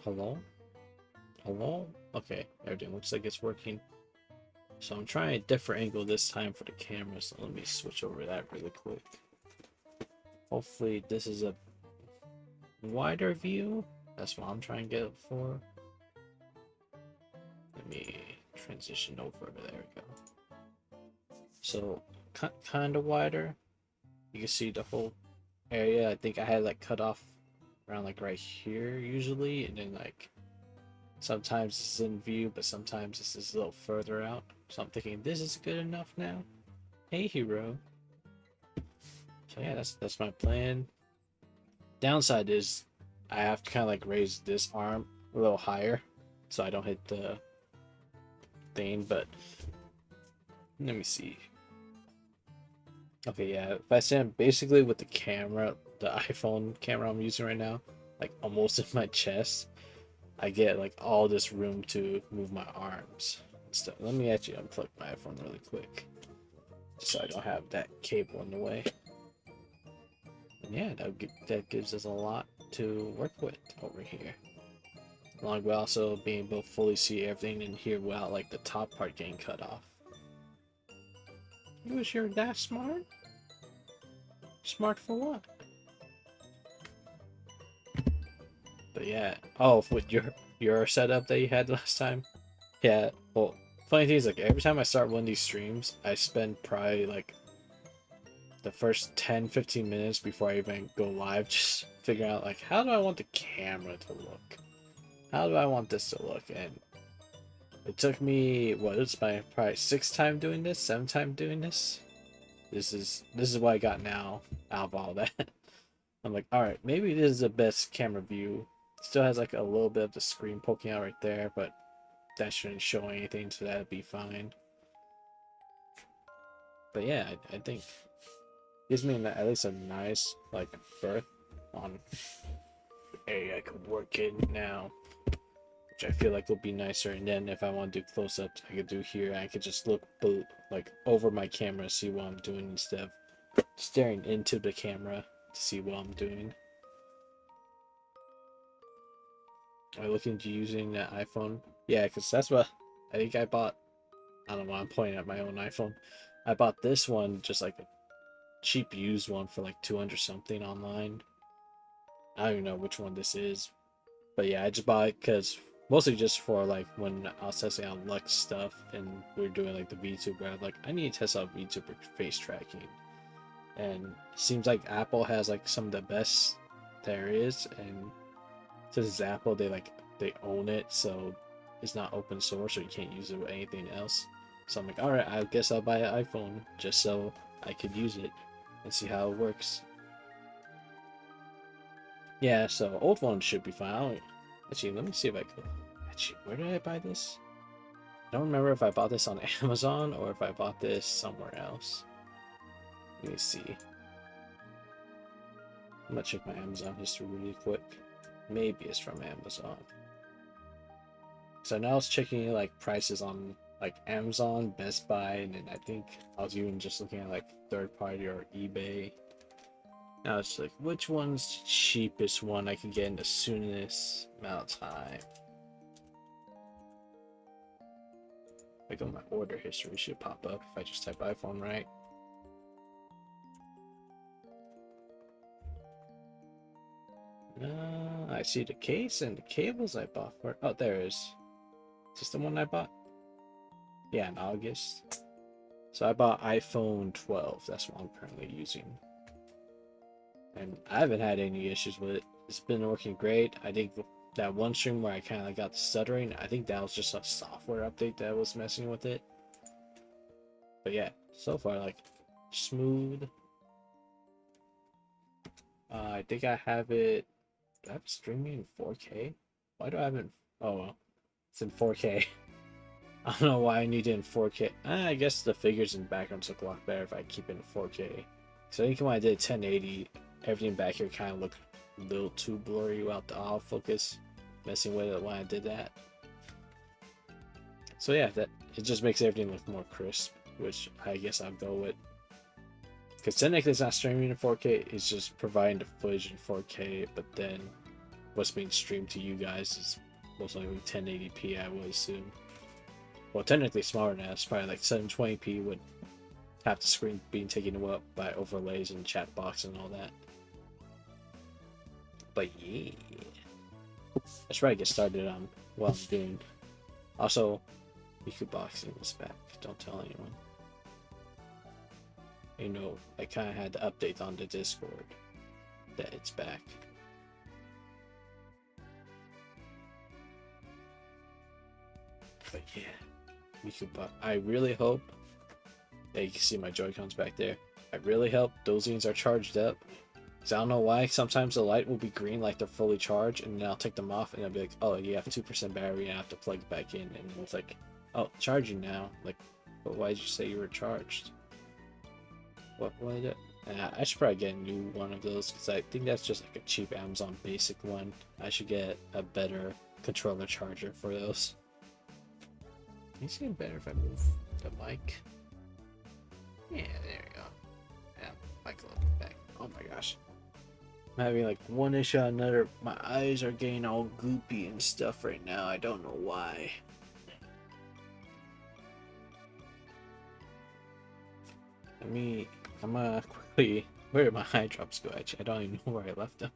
Hello? Hello? Okay, everything looks like it's working. So I'm trying a different angle this time for the camera, so let me switch over that really quick. Hopefully this is a wider view. That's what I'm trying to get it for. Let me transition over. There we go. So kind of wider. You can see the whole area. I think I had like cut off around like right here usually, and then like sometimes it's in view, but sometimes this is a little further out. So I'm thinking this is good enough now. Hey, hero. So yeah, that's my plan. Downside is I have to kind of like raise this arm a little higher so I don't hit the thing. But let me see. Okay, yeah. If I stand basically with the camera, the iPhone camera I'm using right now, like almost in my chest, I get like all this room to move my arms and stuff. Let me actually unplug my iPhone really quick, just so I don't have that cable in the way. And yeah, that gives us a lot to work with over here. Along with also being able to fully see everything and hear without like the top part getting cut off. You was you're that smart? Smart for what? But yeah. Oh, with your setup that you had last time? Yeah. Well, funny thing is like every time I start one of these streams, I spend probably like the first 10-15 minutes before I even go live just figuring out like how do I want the camera to look? How do I want this to look? And it took me what it's my probably 6th time doing this, 7th time doing this. This is what I got now out of all that. I'm like, alright, maybe this is the best camera view. Still has like a little bit of the screen poking out right there, but that shouldn't show anything, so that'd be fine. But yeah, I think gives me at least a nice like berth on the area I could work in now, which I feel like will be nicer. And then if I want to do close-ups, I could do here. I could just look like over my camera, see what I'm doing instead of staring into the camera to see what I'm doing. I look into using that iPhone. Yeah, because that's what I think I bought. I don't know, I'm pointing at my own iPhone. I bought this one, just like a cheap used one for like 200 something online. I don't even know which one this is. But yeah, I just bought it because mostly just for like when I was testing out Lux stuff and we were doing like the VTuber, I was like, I need to test out VTuber face tracking. And it seems like Apple has like some of the best there is, and since it's Apple, they own it, so it's not open source, or you can't use it with anything else. So I'm like, all right, I guess I'll buy an iPhone just so I could use it and see how it works. Yeah, so old phone should be fine. Actually, let me see if I could. Actually, where did I buy this? I don't remember if I bought this on Amazon or if I bought this somewhere else. Let me see. I'm gonna check my Amazon history really quick. Maybe it's from Amazon. So now I was checking like prices on like Amazon, Best Buy, and then I think I was even just looking at like third party or eBay. Now it's like, which one's the cheapest one I can get in the soonest amount of time? Like on my order history should pop up if I just type iPhone, right? I see the case and the cables I bought for. Oh, there it is. Is this the one I bought? Yeah, in August. So I bought iPhone 12. That's what I'm currently using. And I haven't had any issues with it. It's been working great. I think that one stream where I kind of got the stuttering, I think that was just a software update that was messing with it. But yeah, so far, like, smooth. I think I have it. Do I have it streaming in 4K? Why do I have it? Oh, well, it's in 4K. I don't know why I need it in 4K. I guess the figures and backgrounds look a lot better if I keep it in 4K. So I think when I did 1080, everything back here kind of looked a little too blurry without the autofocus messing with it when I did that. So yeah, that it just makes everything look more crisp, which I guess I'll go with. Because technically it's not streaming in 4K, it's just providing the footage in 4K, but then what's being streamed to you guys is most likely 1080p, I would assume. Well, technically smaller now, it's probably like 720p with half the screen being taken up by overlays and chat box and all that. But yeah, I should probably get started on what I'm doing. Also, Miku Boxing is back, don't tell anyone. You know, I kind of had to update on the Discord that it's back. But yeah, Miku I really hope that you can see my Joy-Cons back there. I really hope those things are charged up. Because I don't know why, sometimes the light will be green like they're fully charged, and then I'll take them off and I'll be like, oh, you have 2% battery, and I have to plug it back in. And it's like, oh, charging now. Like, but why did you say you were charged? What was it? I should probably get a new one of those because I think that's just like a cheap Amazon basic one. I should get a better controller charger for those. It's getting better if I move the mic. Yeah, there we go. Yeah, mic a little bit back. Oh my gosh. I'm having like one issue or another. My eyes are getting all goopy and stuff right now. I don't know why. I'm gonna quickly. Where did my eye drops go? Actually, I don't even know where I left them.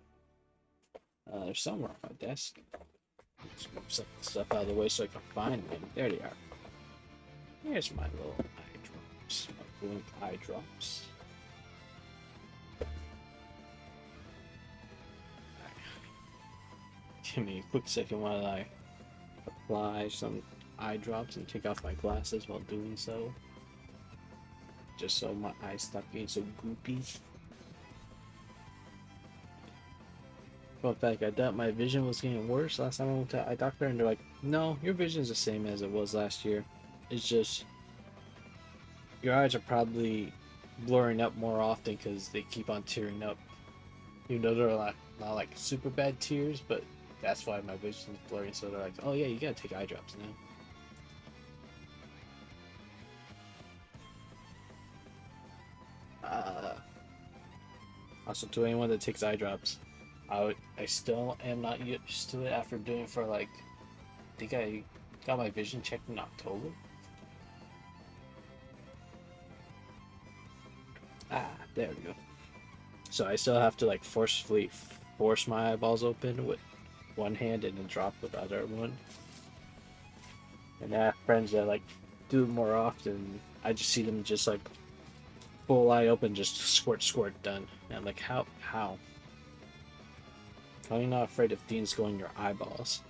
They're somewhere on my desk. Just move some stuff out of the way so I can find them. There they are. Here's my little eye drops. My blink eye drops. Give me a quick second while I apply some eye drops and take off my glasses while doing so. Just so my eyes stop getting so goopy. Well, in fact, I thought my vision was getting worse last time I went to the eye doctor, and they're like, no, your vision is the same as it was last year. It's just your eyes are probably blurring up more often because they keep on tearing up. Even though they're not like super bad tears, but that's why my vision is blurry. So they're like, oh yeah, you gotta take eye drops now. Also, to anyone that takes eye drops, I still am not used to it after doing it for like, I think I got my vision checked in October. There we go. So I still have to like forcefully force my eyeballs open with one hand and then drop with the other one. And I have friends that like do it more often. I just see them just like full eye open, just squirt, done. And I'm like, how? How are you not afraid of things going in your eyeballs?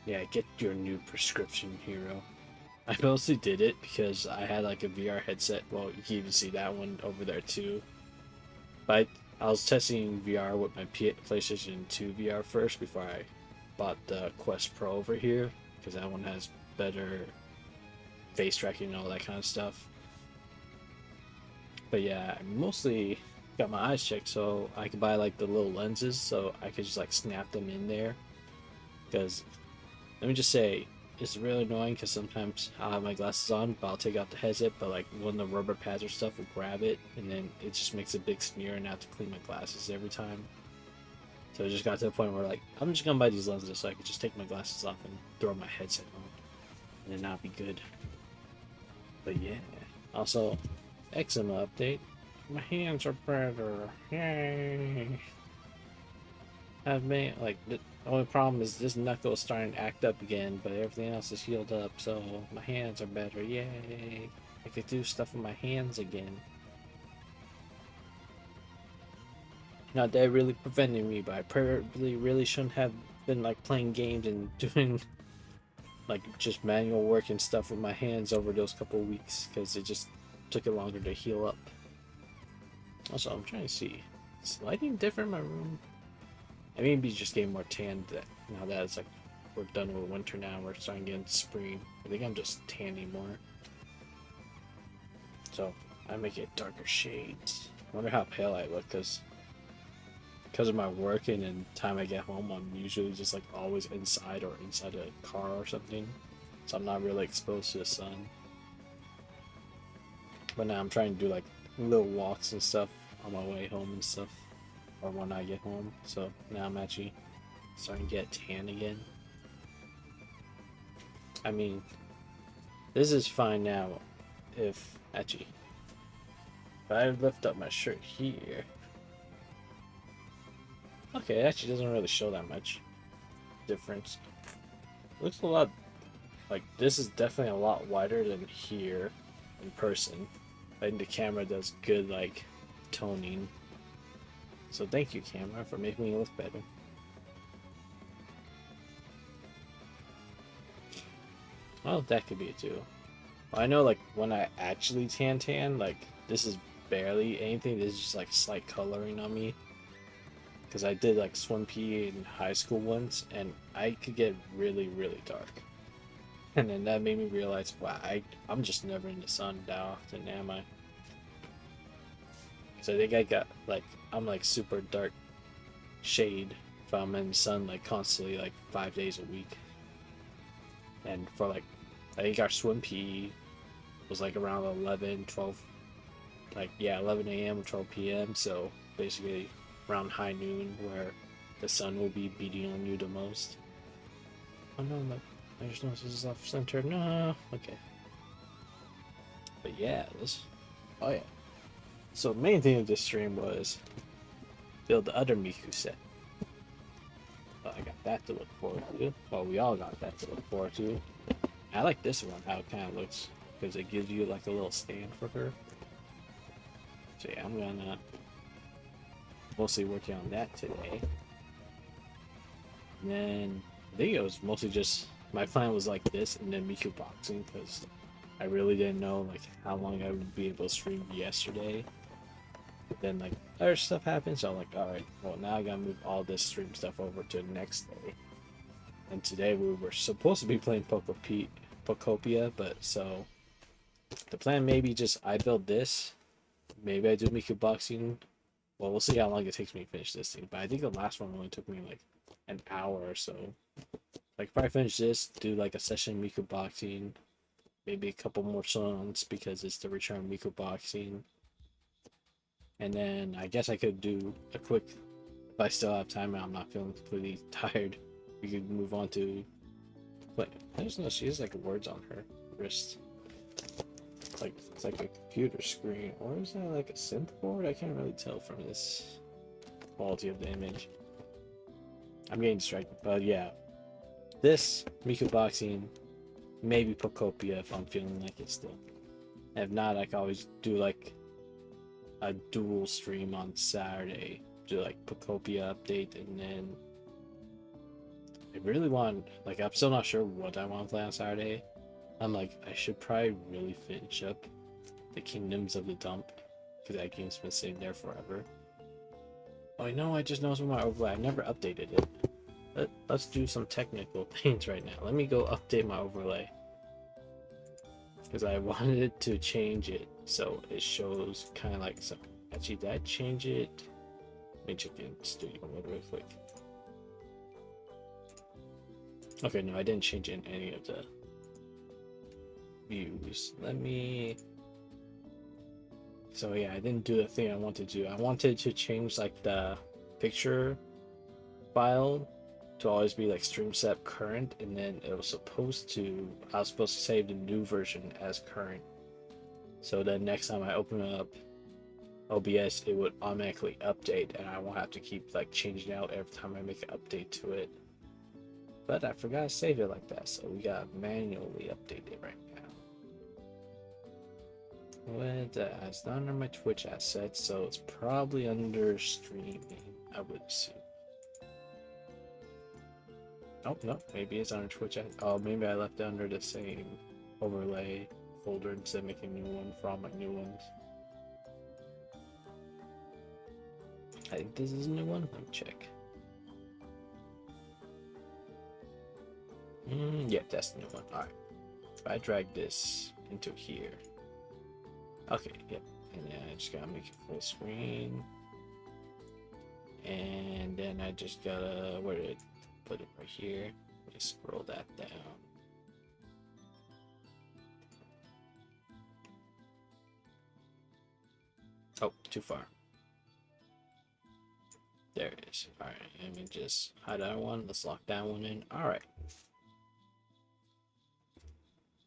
Yeah, get your new prescription, hero. I mostly did it because I had like a VR headset. Well, you can even see that one over there too. But I was testing VR with my PlayStation 2 VR first before I bought the Quest Pro over here because that one has better face tracking and all that kind of stuff. But yeah, I mostly got my eyes checked so I could buy like the little lenses so I could just like snap them in there. Because let me just say, it's really annoying because sometimes I'll have my glasses on, but I'll take out the headset, but like one of the rubber pads or stuff will grab it, and then it just makes a big smear, and I have to clean my glasses every time. So it just got to the point where like I'm just gonna buy these lenses so I could just take my glasses off and throw my headset on, and then not be good. But yeah, also eczema update. My hands are better. Yay! I've made like the only problem is this knuckle is starting to act up again, but everything else is healed up, so my hands are better. Yay! I could do stuff with my hands again. Not that it really prevented me, but I probably really shouldn't have been like playing games and doing like just manual work and stuff with my hands over those couple weeks because it just took it longer to heal up. Also, I'm trying to see, is lighting different in my room? I mean, be just getting more tan now that it's like we're done with winter now. We're starting to get into spring. I think I'm just tanning more. So I make it darker shades. I wonder how pale I look because of my work and then time I get home, I'm usually just like always inside or inside a car or something. So I'm not really exposed to the sun. But now I'm trying to do like little walks and stuff on my way home and stuff. Or when I get home. So now I'm actually starting to get tan again. I mean, this is fine now if actually if I lift up my shirt here. Okay, it actually doesn't really show that much difference. Looks a lot like this is definitely a lot wider than here in person. I think the camera does good like toning. So thank you, camera, for making me look better. Well, that could be it too. Well, I know like when I actually tan, like this is barely anything. This is just like slight coloring on me. Because I did like swim PE in high school once, and I could get really, really dark. And then that made me realize, wow, I'm just never in the sun that often, am I? So I think I got like I'm like super dark shade if I'm in the sun like constantly like 5 days a week. And for like I think our swim PE was like around 11, 12, like yeah, 11 a.m. or 12 p.m. So basically around high noon where the sun will be beating on you the most. Oh no, I just noticed this is off center. No, okay. But yeah, oh yeah. So the main thing of this stream was build the other Miku set. Well, I got that to look forward to. Well, we all got that to look forward to. I like this one, how it kind of looks, because it gives you like a little stand for her. So yeah, I'm gonna mostly working on that today. And then I think it was mostly just my plan was like this and then Miku boxing because I really didn't know like how long I would be able to stream yesterday. But then like other stuff happened, so I'm like, alright, well now I gotta move all this stream stuff over to the next day. And today we were supposed to be playing Pokopia, but so the plan maybe just I build this, maybe I do Miku boxing. Well, we'll see how long it takes me to finish this thing, but I think the last one only took me like an hour or so. Like if I finish this, do like a session Miku boxing, maybe a couple more songs because it's the return Miku boxing. And then I guess I could do a quick, if I still have time and I'm not feeling completely tired, we could move on to, but I just know she has like words on her wrist. Like it's like a computer screen, or is that like a synth board? I can't really tell from this quality of the image. I'm getting distracted, but yeah, this Miku boxing, maybe Pokopia if I'm feeling like it still. If not, I can always do like a dual stream on Saturday, do like Pokopia update, and then I really want, like I'm still not sure what I want to play on Saturday. I'm like, I should probably really finish up the Kingdoms of the Dump, because that game's been sitting there forever. Oh, I know, I just noticed with my overlay, I never updated it. Let's do some technical things right now. Let me go update my overlay. Because I wanted to change it so it shows kind of like some. Actually, did I change it? Let me check in studio mode real quick. Okay, no, I didn't change in any of the views. Let me. So yeah, I didn't do the thing I wanted to do. I wanted to change like the picture file to always be like stream set current, and then it was supposed to. I was supposed to save the new version as current. So then next time I open up OBS, it would automatically update, and I won't have to keep like changing out every time I make an update to it. But I forgot to save it like that, so we gotta manually update it right now. It's not under my Twitch assets, so it's probably under streaming, I would assume. Oh, no, maybe it's under Twitch. Oh, maybe I left it under the same overlay folder instead of making a new one for all my new ones. I think this is a new one. Let me check. Yeah, that's the new one. Alright. If I drag this into here. Okay, yep. And then I just gotta make it full screen. And then I just gotta, where did I put it? Right here. Just scroll that down. Oh, too far. There it is. Alright, let me just hide that one. Let's lock that one in. Alright.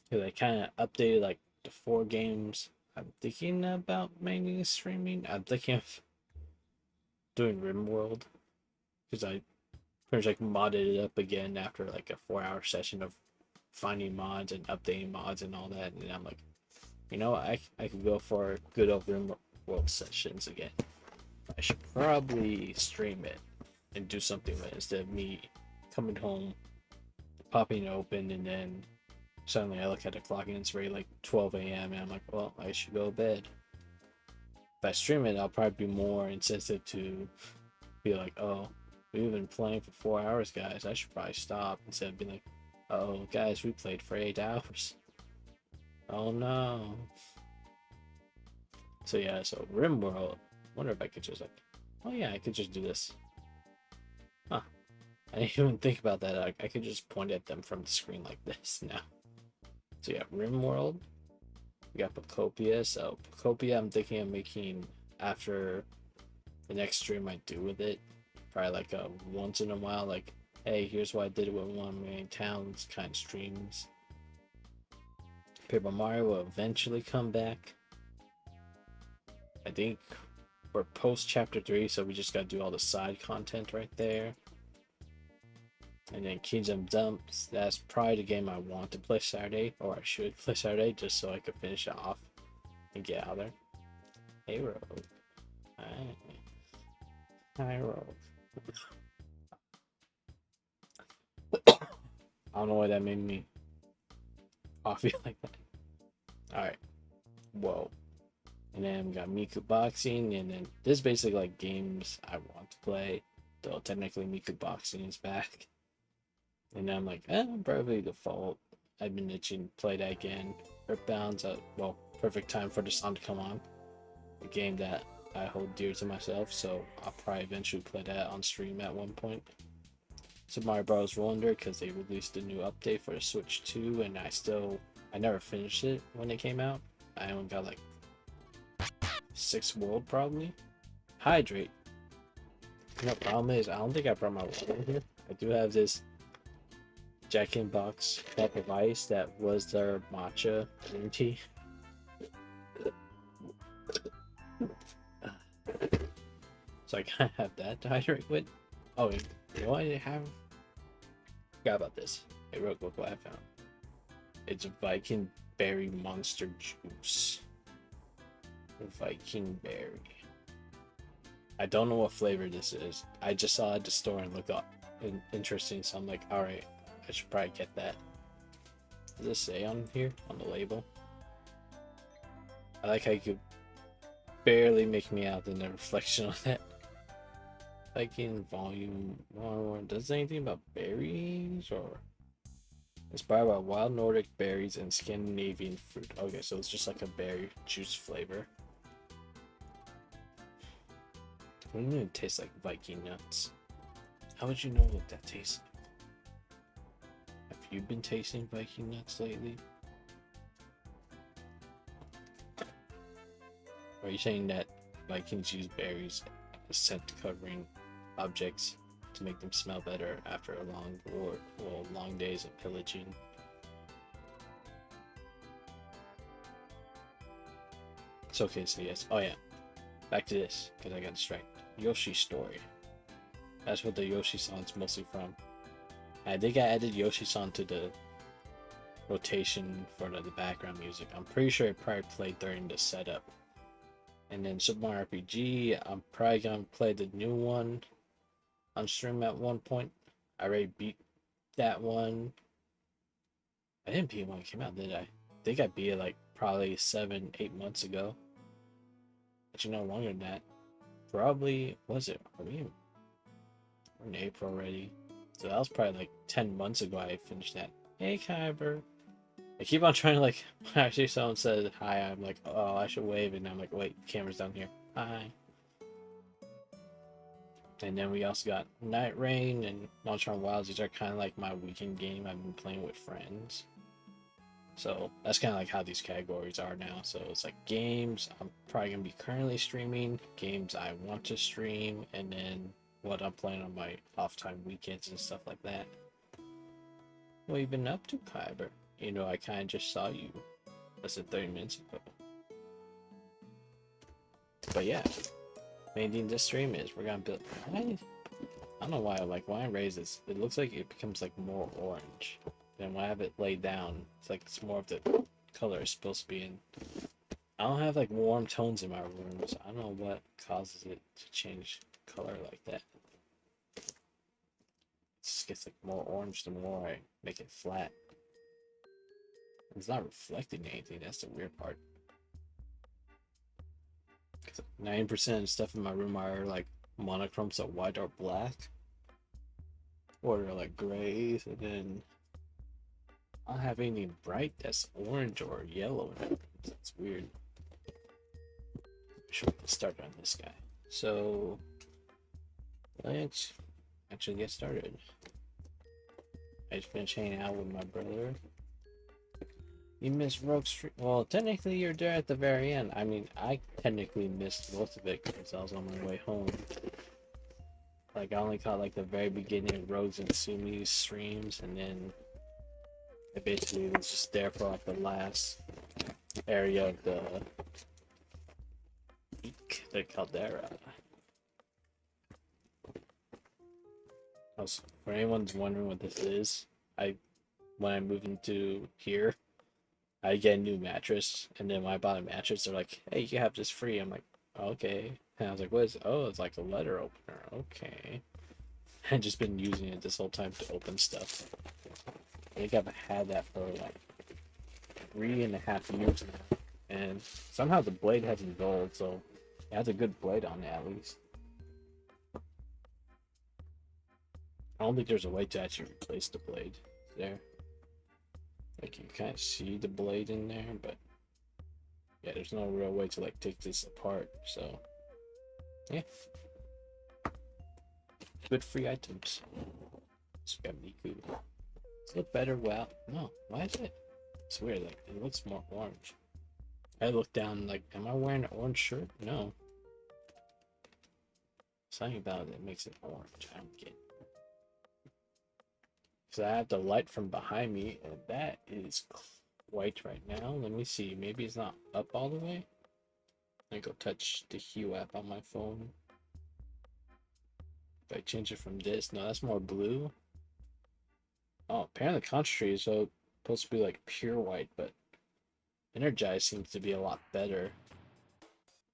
Because I kind of updated like the 4 games I'm thinking about mainly streaming. I'm thinking of doing RimWorld. Because I pretty much like modded it up again after like a 4-hour session of finding mods and updating mods and all that. And I'm like, you know, I could go for good old RimWorld sessions again. I should probably stream it and do something with it instead of me coming home, popping it open, and then suddenly I look at the clock and it's already like 12 a.m. and I'm like, well, I should go to bed. If I stream it, I'll probably be more insensitive to be like, oh, we've been playing for 4 hours, guys. I should probably stop instead of being like, oh, guys, we played for 8 hours. Oh no. So yeah, so RimWorld. Wonder if I could just like, oh yeah, I could just do this. Huh. I didn't even think about that. I could just point at them from the screen like this now. So yeah, RimWorld. We got Pocopia. So Pocopia, I'm thinking of making after the next stream I do with it. Probably like a once in a while, like, hey, here's what I did with one of my towns kind of streams. Paper Mario will eventually come back. I think we're post chapter 3, so we just gotta do all the side content right there. And then Kingdom Dumps, that's probably the game I want to play Saturday, or I should play Saturday, just so I could finish it off and get out there. Hey, Rogue. Hi, Rogue. I don't know why that made me coffee like that. Alright. Whoa. And then we got Miku Boxing, and then this is basically like games I want to play, though technically Miku Boxing is back. And I'm like, probably default. I've been itching to play that again. Earthbound's well, perfect time for the sun to come on. A game that I hold dear to myself, so I'll probably eventually play that on stream at one point. Super Mario Bros. Wonder, because they released a new update for the Switch 2, and I never finished it when it came out. I only got like 6 world probably. Hydrate. The problem is, I don't think I brought my water here. I do have this Jack in Box cup of ice that was their matcha green tea. So I kind of have that to hydrate with. Oh, you know what I have? Forgot about this. Hey, look what I found. It's Viking Berry Monster Juice. Viking Berry. I don't know what flavor this is. I just saw it at the store and looked up interesting, so I'm like, alright, I should probably get that. Does it say on here, on the label? I like how you could barely make me out in the reflection on that. Viking Volume 1. Does it anything about berries or inspired by wild Nordic berries and Scandinavian fruit? Okay, so it's just like a berry juice flavor. It doesn't even taste like Viking nuts. How would you know what that tastes like? you been tasting Viking nuts lately? Are you saying that Vikings use berries as scent covering objects to make them smell better after a long war, well, long days of pillaging? It's okay, so yes. Oh yeah, back to this, because I got distracted. Yoshi's Story. That's what the Yoshi song's mostly from. I think I added Yoshi song to the rotation for the background music. I'm pretty sure it probably played during the setup. And then Super Mario RPG, I'm probably gonna play the new one on stream at one point. I already beat that one. I didn't beat it when it came out, did I? I think I beat it like probably 7-8 months ago. Actually, no longer than that. Probably, was it? We're in April already. So that was probably like 10 months ago I finished that. Hey, Kyber. I keep on trying to like, actually someone said hi, I'm like, oh, I should wave, and I'm like, wait, camera's down here. Hi. And then we also got Night Rain and Monster on Wilds. These are kind of like my weekend game I've been playing with friends. So that's kind of like how these categories are now. So it's like games I'm probably going to be currently streaming, games I want to stream, and then what I'm playing on my off time weekends and stuff like that. What have you been up to, Kyber? You know, I kind of just saw you less than 30 minutes ago. But yeah, main thing this stream is we're gonna build. I don't know why when I raise this, it looks like it becomes like more orange. Then when I have it laid down, it's like it's more of the color it's supposed to be in. I don't have like warm tones in my room, so I don't know what causes it to change color like that. It just gets like more orange the more I make it flat. It's not reflecting anything, that's the weird part. 90% of stuff in my room are like monochromes, so white or black. Or they're like grays, and then I don't have anything bright that's orange or yellow in it. That's weird. Should start on this guy. So let's actually get started. I just finished hanging out with my brother. You missed Rogue Street. Well, technically you're there at the very end. I mean, I technically missed most of it because I was on my way home. Like, I only caught like the very beginning of Rogues and Sumi's streams, and then I basically was just there for like the last area of the caldera. For anyone's wondering what this is, when I moved into here, I get a new mattress, and then when I bought a mattress, they're like, hey, you can have this free. I'm like, okay. And I was like, what is it? Oh, it's like a letter opener. Okay. I've just been using it this whole time to open stuff. I think I've had that for like 3.5 years now. And somehow the blade hasn't dulled, so it has a good blade on it at least. I don't think there's a way to actually replace the blade there. Like, you can't see the blade in there, but yeah, there's no real way to like take this apart, so yeah. Good free items. Sakura Miku. Does it look better? Well, no. Why is it? It's weird, like it looks more orange. I look down like, am I wearing an orange shirt? No. Something about it that makes it orange. I don't get it. So I have the light from behind me, and that is white right now. Let me see. Maybe it's not up all the way. I go touch the Hue app on my phone. If I change it from this, no, that's more blue. Oh, apparently concentrate is supposed to be like pure white, but energize seems to be a lot better.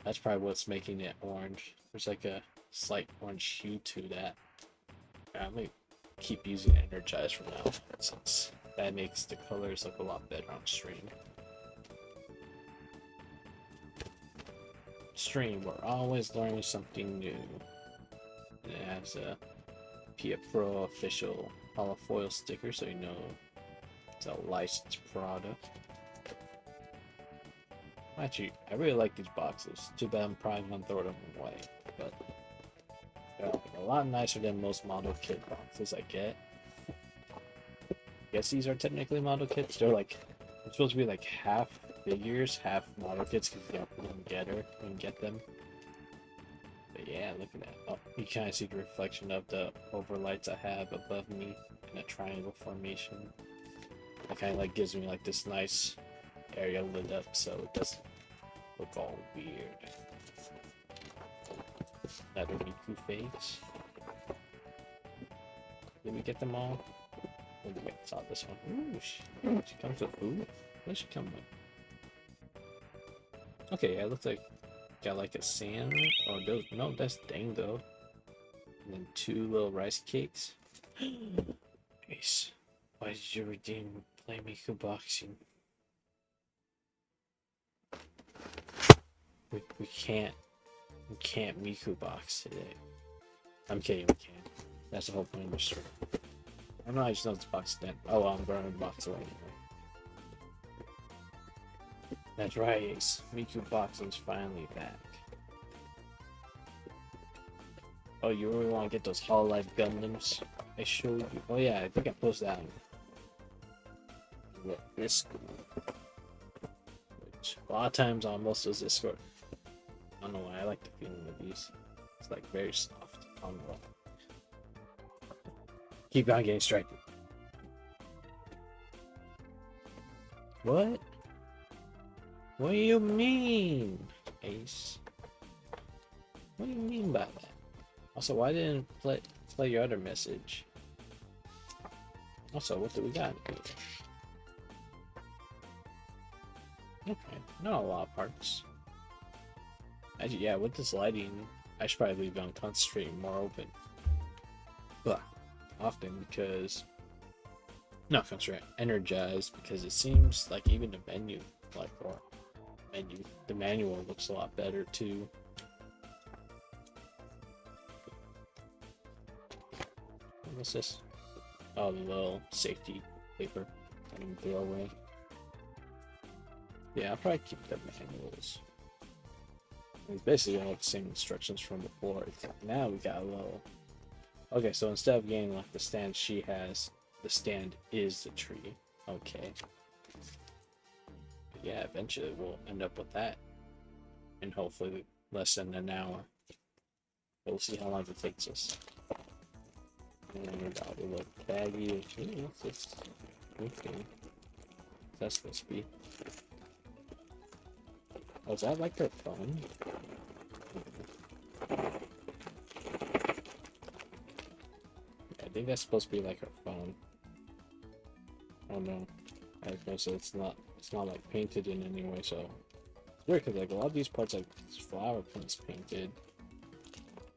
That's probably what's making it orange. There's like a slight orange hue to that. I'm gonna keep using energize from now, since that makes the colors look a lot better on stream. Stream, we're always learning something new. And it has a Pia Pro official holofoil sticker, so you know it's a licensed product. Actually, I really like these boxes. Too bad I'm probably gonna throw them away, but they're a lot nicer than most model kit boxes I get. guess these are technically model kits. They're like, they're supposed to be like half figures, half model kits because you have to get her and get them. But yeah, look at that. Oh, you kind of see the reflection of the overlights I have above me in a triangle formation. It kind of like gives me like this nice area lit up so it doesn't look all weird. Another Miku face. Did we get them all? Oh, we saw this one. Ooh, she comes with food? What does she come with? Okay, yeah, it looks like got like a sandwich. Oh, those, no, that's Dango. And then 2 little rice cakes. Nice. Why did you redeem Play Miku Boxing? We can't Miku box today. I'm kidding, we can't. That's the whole point of the shirt. I don't know, I just know it's box then. Oh well, I'm burning the box away anyway. That's right, Ace. Miku Boxing's finally back. Oh, you really want to get those Hololive Gundams? I showed you. Oh yeah, I think I posted that on Discord. Which a lot of times on most of Discord. I don't know why, I like the feeling of these. It's like very soft on the keep on getting striked. What? What do you mean, Ace? What do you mean by that? Also, why didn't play your other message? Also, what do we got here? Okay, not a lot of parts. Actually, yeah, with this lighting, I should probably leave it on concentrate more open. But often because not concentrate, energized because it seems like even the menu, the manual looks a lot better too. What's this? Oh, the little safety paper I can throw away. Yeah, I'll probably keep the manuals. It's basically all the same instructions from before. Now we got a little. Okay, so instead of getting like the stand she has, the stand is the tree. Okay. But yeah, eventually we'll end up with that. And hopefully less than an hour. We'll see how long it takes us. And then we got a little baggie. Ooh, what's this? Okay. That's supposed to be. Oh, is that like her phone? I think that's supposed to be like her phone. Oh no. I was gonna say it's not like painted in any way, so it's weird because like a lot of these parts like this flower print's painted.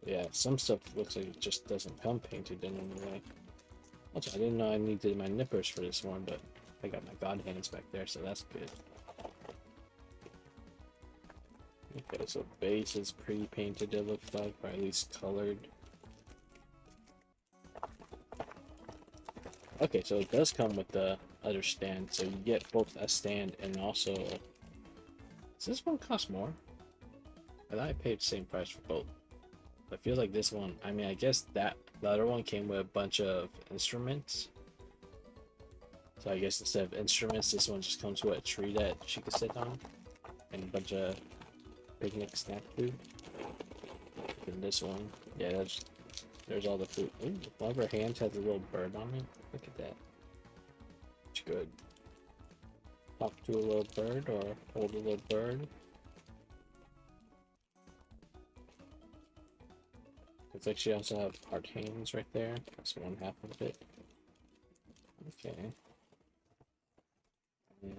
Yeah, some stuff looks like it just doesn't come painted in any way. Also, I didn't know I needed my nippers for this one, but I got my god hands back there, so that's good. Okay, so base is pre-painted, it looks like, or at least colored. Okay, so it does come with the other stand, so you get both a stand and also... Does this one cost more? I thought I paid the same price for both. I feel like this one, I mean, I guess that the other one came with a bunch of instruments. So I guess instead of instruments, this one just comes with a tree that she could sit on. And a bunch of picnic snack food. And this one, yeah, there's all the food. Ooh, one of her hands has a little bird on it. Look at that. It's good. Talk to a little bird or hold a little bird. Looks like she also has hard hands right there. That's one half of it. Okay. And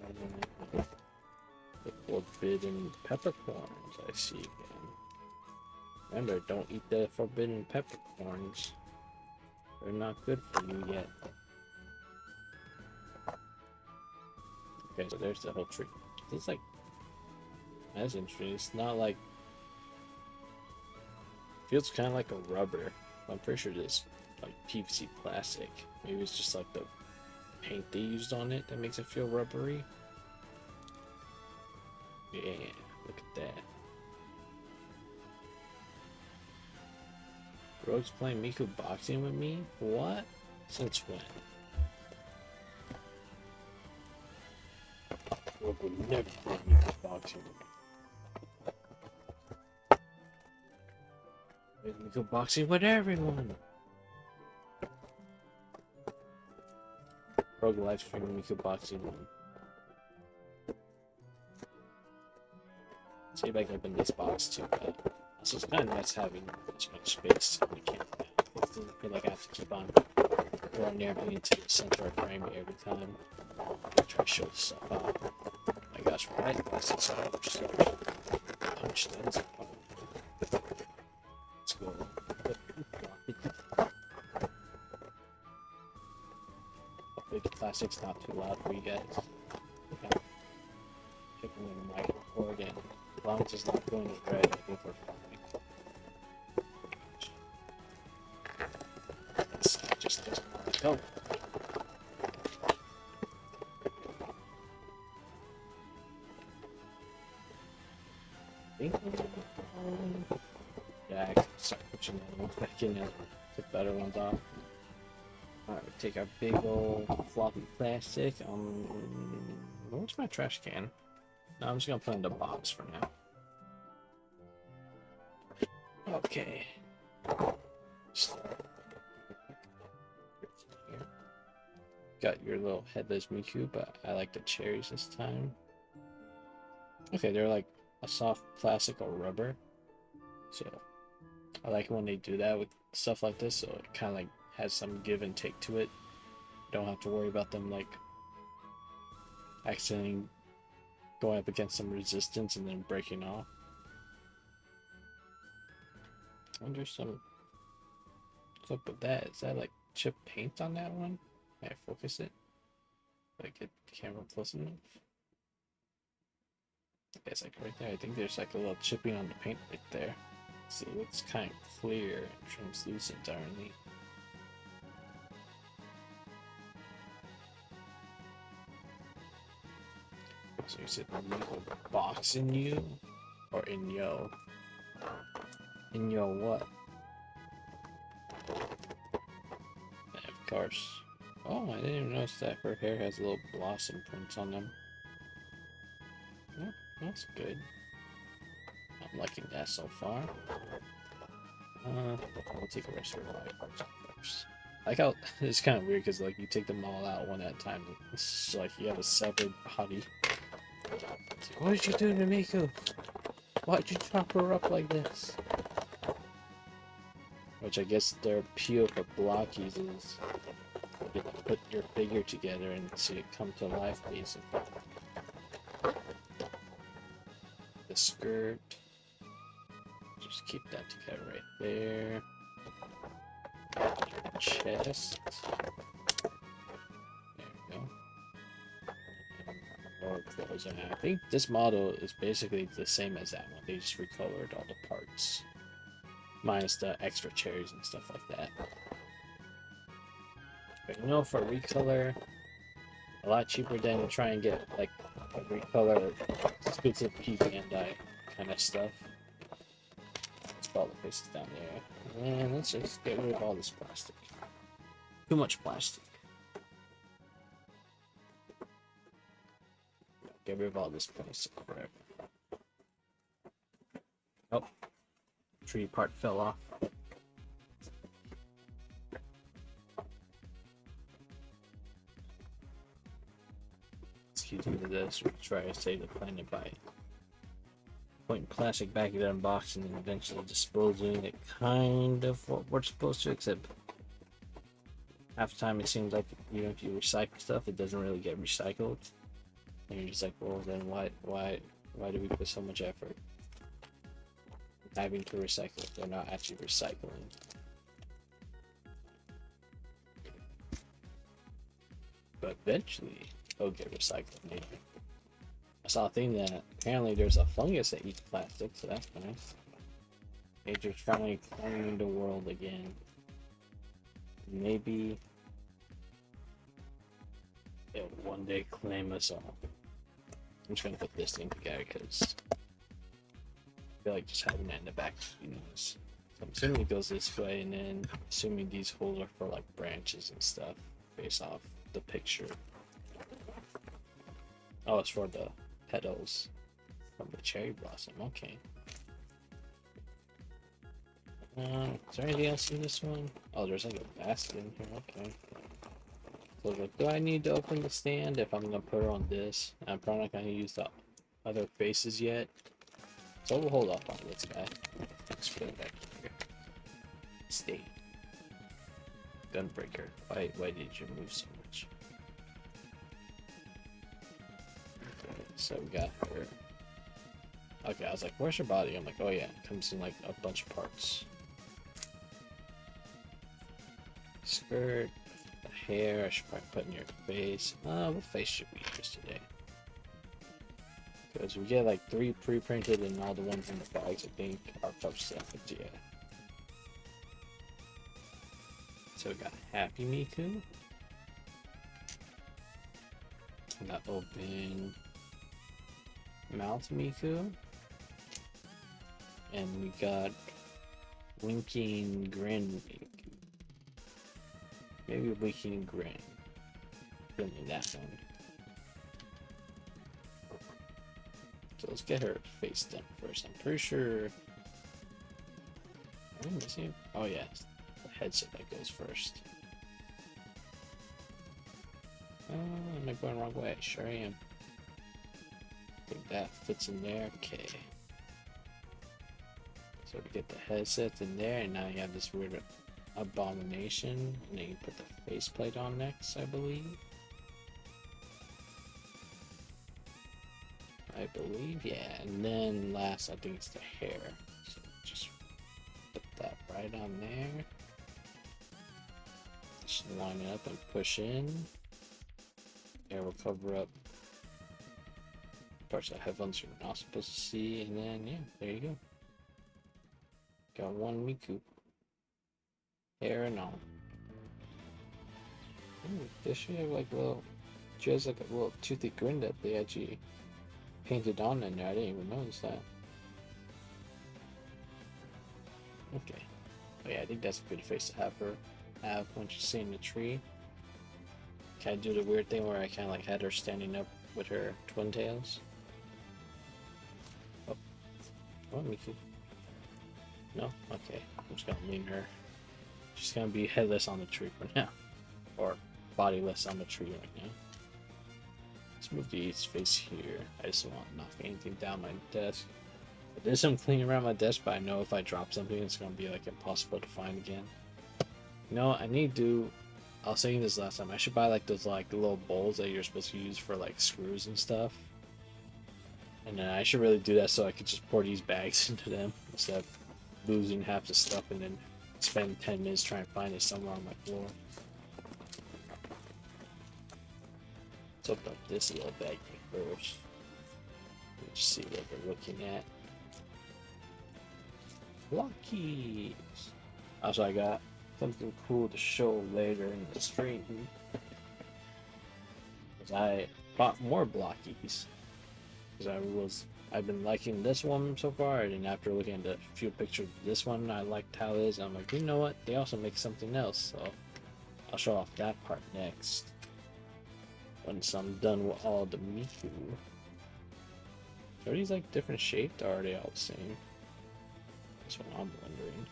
the forbidden peppercorns I see again. Remember, don't eat the forbidden peppercorns. They're not good for you yet. Okay, so there's the whole tree. It's like, that's interesting. It's not like, feels kind of like a rubber. I'm pretty sure this like PVC plastic. Maybe it's just like the paint they used on it that makes it feel rubbery. Yeah, look at that. Rogue's playing Miku Boxing with me? What? Since when? Rogue would never bring me to boxing. We go boxing with everyone. Rogue live streaming Miku boxing. See if I can open this box too. Also, it's kind of nice having this much space in the camera now. It doesn't feel like I have to keep on running everything into the center of frame every time I try to show this stuff out. Oh my gosh, why is it so much lenses? Let's go. Hopefully the plastic's not too loud for you guys. Okay. Checking the mic record in. As long as it's not going to red, I think we're fine. This side just doesn't want to go. Yeah, I can start pushing the ones back in and put better ones off. Alright, we take our big old floppy plastic. Where's my trash can? No, I'm just gonna put it in the box for now. Okay. Got your little headless Miku, but I like the cherries this time. Okay, they're like a soft plastic or rubber. So I like when they do that with stuff like this, so it kind of like has some give and take to it. You don't have to worry about them like accidentally going up against some resistance and then breaking off. I wonder what's up with that. Is that like chip paint on that one? Can I focus it? Like get the camera close enough? I guess like right there. I think there's like a little chipping on the paint right there. So it looks kind of clear and translucent underneath. So is it a little box in you? Or in yo? In yo what? And of course. Oh, I didn't even notice that her hair has little blossom prints on them. Oh, that's good. I'm liking that so far. We'll take the rest of her body parts off first. I like how it's kind of weird because like you take them all out one at a time. It's like you have a severed body. Like, what did you do to Miku? Why'd you chop her up like this? Which I guess their appeal for Blokees is you get to put your figure together and see it come to life, basically. The skirt. Just keep that together right there. Your chest. There we go. And more clothes. And I think this model is basically the same as that one. They just recolored all the parts. Minus the extra cherries and stuff like that. But you know, for recolor, a lot cheaper than try and get like a recolor exclusive Bandai kind of stuff. Let's put all the faces down there. And let's just get rid of all this plastic. Too much plastic. Get rid of all this plastic forever. Oh. Tree part fell off. Excuse me to this. We'll try to save the planet by putting plastic back in the box and then eventually disposing it. Kind of what we're supposed to, except half the time it seems like even if you recycle stuff, it doesn't really get recycled. And you're just like, well, then why do we put so much effort having to recycle if they're not actually recycling? But eventually it'll get recycled, maybe. I saw a thing that apparently there's a fungus that eats plastic, so that's nice. Nature's finally cleaning the world again. Maybe it'll one day claim us all. I'm just gonna put this thing together because I feel like just having that in the back would be nice. So I'm assuming it goes this way, and then assuming these holes are for like branches and stuff based off the picture. Oh, it's for the petals from the cherry blossom. Okay. Is there anything else in this one? Oh, there's like a basket in here. Okay. So like, do I need to open the stand if I'm gonna put her on this? I'm probably not gonna use the other faces yet. So we'll hold off on this guy. Let's put it back here. Stay. Gunbreaker. Why did you move so much? Okay, so we got her. Okay, I was like, where's her body? I'm like, oh yeah, it comes in like a bunch of parts. Skirt, the hair, I should probably put in your face. What face should we use today? Because we get like 3 pre-printed and all the ones in the bags, I think, are first set, yeah. So we got Happy Miku. We got Open Mouth Miku. And we got Winking Grin Miku. Maybe Winking Grin. Really that one. So let's get her face done first. I'm pretty sure. Am I missing? Oh yeah, the headset that goes first. Oh, am I going the wrong way? Sure I am. I think that fits in there. Okay. So we get the headset in there, and now you have this weird abomination, and then you put the faceplate on next, I believe. Yeah, and then last I think it's the hair. So just put that right on there. Just line it up and push in. Hair will cover up parts of headphones you're not supposed to see, and then yeah, there you go. Got one Miku. Hair and all. Ooh, does she have like a little, she has like a little toothy grin that they actually painted on in there. I didn't even notice that. Okay. Oh yeah, I think that's a good face to have her have when she's seeing the tree. Can I do the weird thing where I kind of like had her standing up with her twin tails? Oh, Miku. No? Okay. I'm just gonna lean her. She's gonna be headless on the tree for now. Or bodiless on the tree right now. Let's move the face here. I just don't want to knock anything down my desk. There's some cleaning around my desk, but I know if I drop something, it's gonna be like impossible to find again. You know, I need to. I was saying this last time. I should buy like those like little bowls that you're supposed to use for like screws and stuff. And then I should really do that so I could just pour these bags into them instead of losing half the stuff and then spend 10 minutes trying to find it somewhere on my floor. Let's open up this little bag first. Let's see what we're looking at. Blokees. Also, I got something cool to show later in the stream. Because I bought more Blokees. Because I've been liking this one so far, and after looking at a few pictures of this one, I liked how it is. I'm like, you know what? They also make something else, so I'll show off that part next. Once I'm done with all the Miku. Are these like different shaped, or are they all the same? That's what I'm wondering.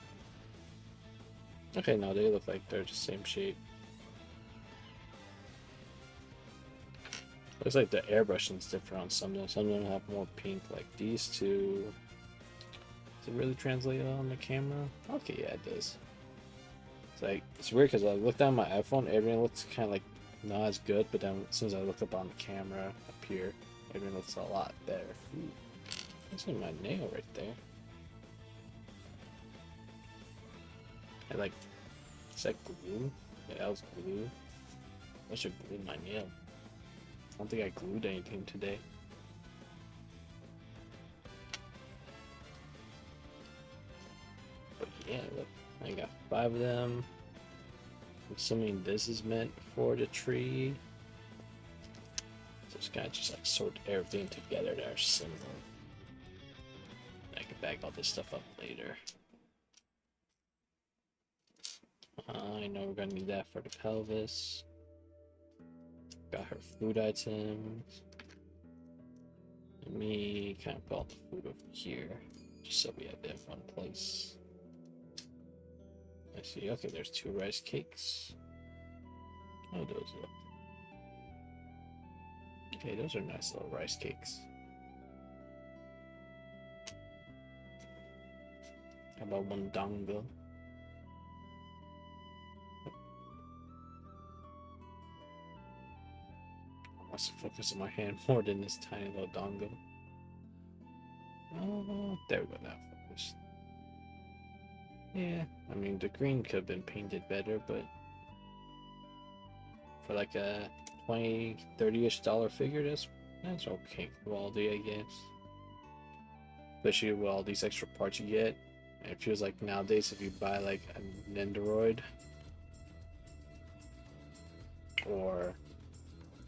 Okay, no, they look like they're the same shape. Looks like the airbrushing's different on some of them. Some of them have more pink, like these two. Does it really translate on the camera? Okay, yeah, it does. It's like, it's weird because I looked on my iPhone, everything looks kind of like not as good, but then as soon as I look up on the camera up here, everything looks a lot better. Ooh, that's in my nail right there. I like, is that glue? Yeah, that was glue. I should glue my nail. I don't think I glued anything today. But yeah, look, I got 5 of them. I'm assuming this is meant for the tree. So it's kind of just like sort everything together that are similar. I can bag all this stuff up later. I know we're gonna need that for the pelvis. Got her food items. Let me kind of put all the food over here, just so we have it in one place. I see. Okay, there's 2 rice cakes. Oh, those are. Okay, those are nice little rice cakes. How about one dongo? I must focus on my hand more than this tiny little dongo. Oh, there we go, that focus. Yeah, I mean, the green could have been painted better, but for like a 20, 30-ish dollar figure, that's okay quality, I guess. Especially with all these extra parts you get. It feels like nowadays if you buy like a Nendoroid or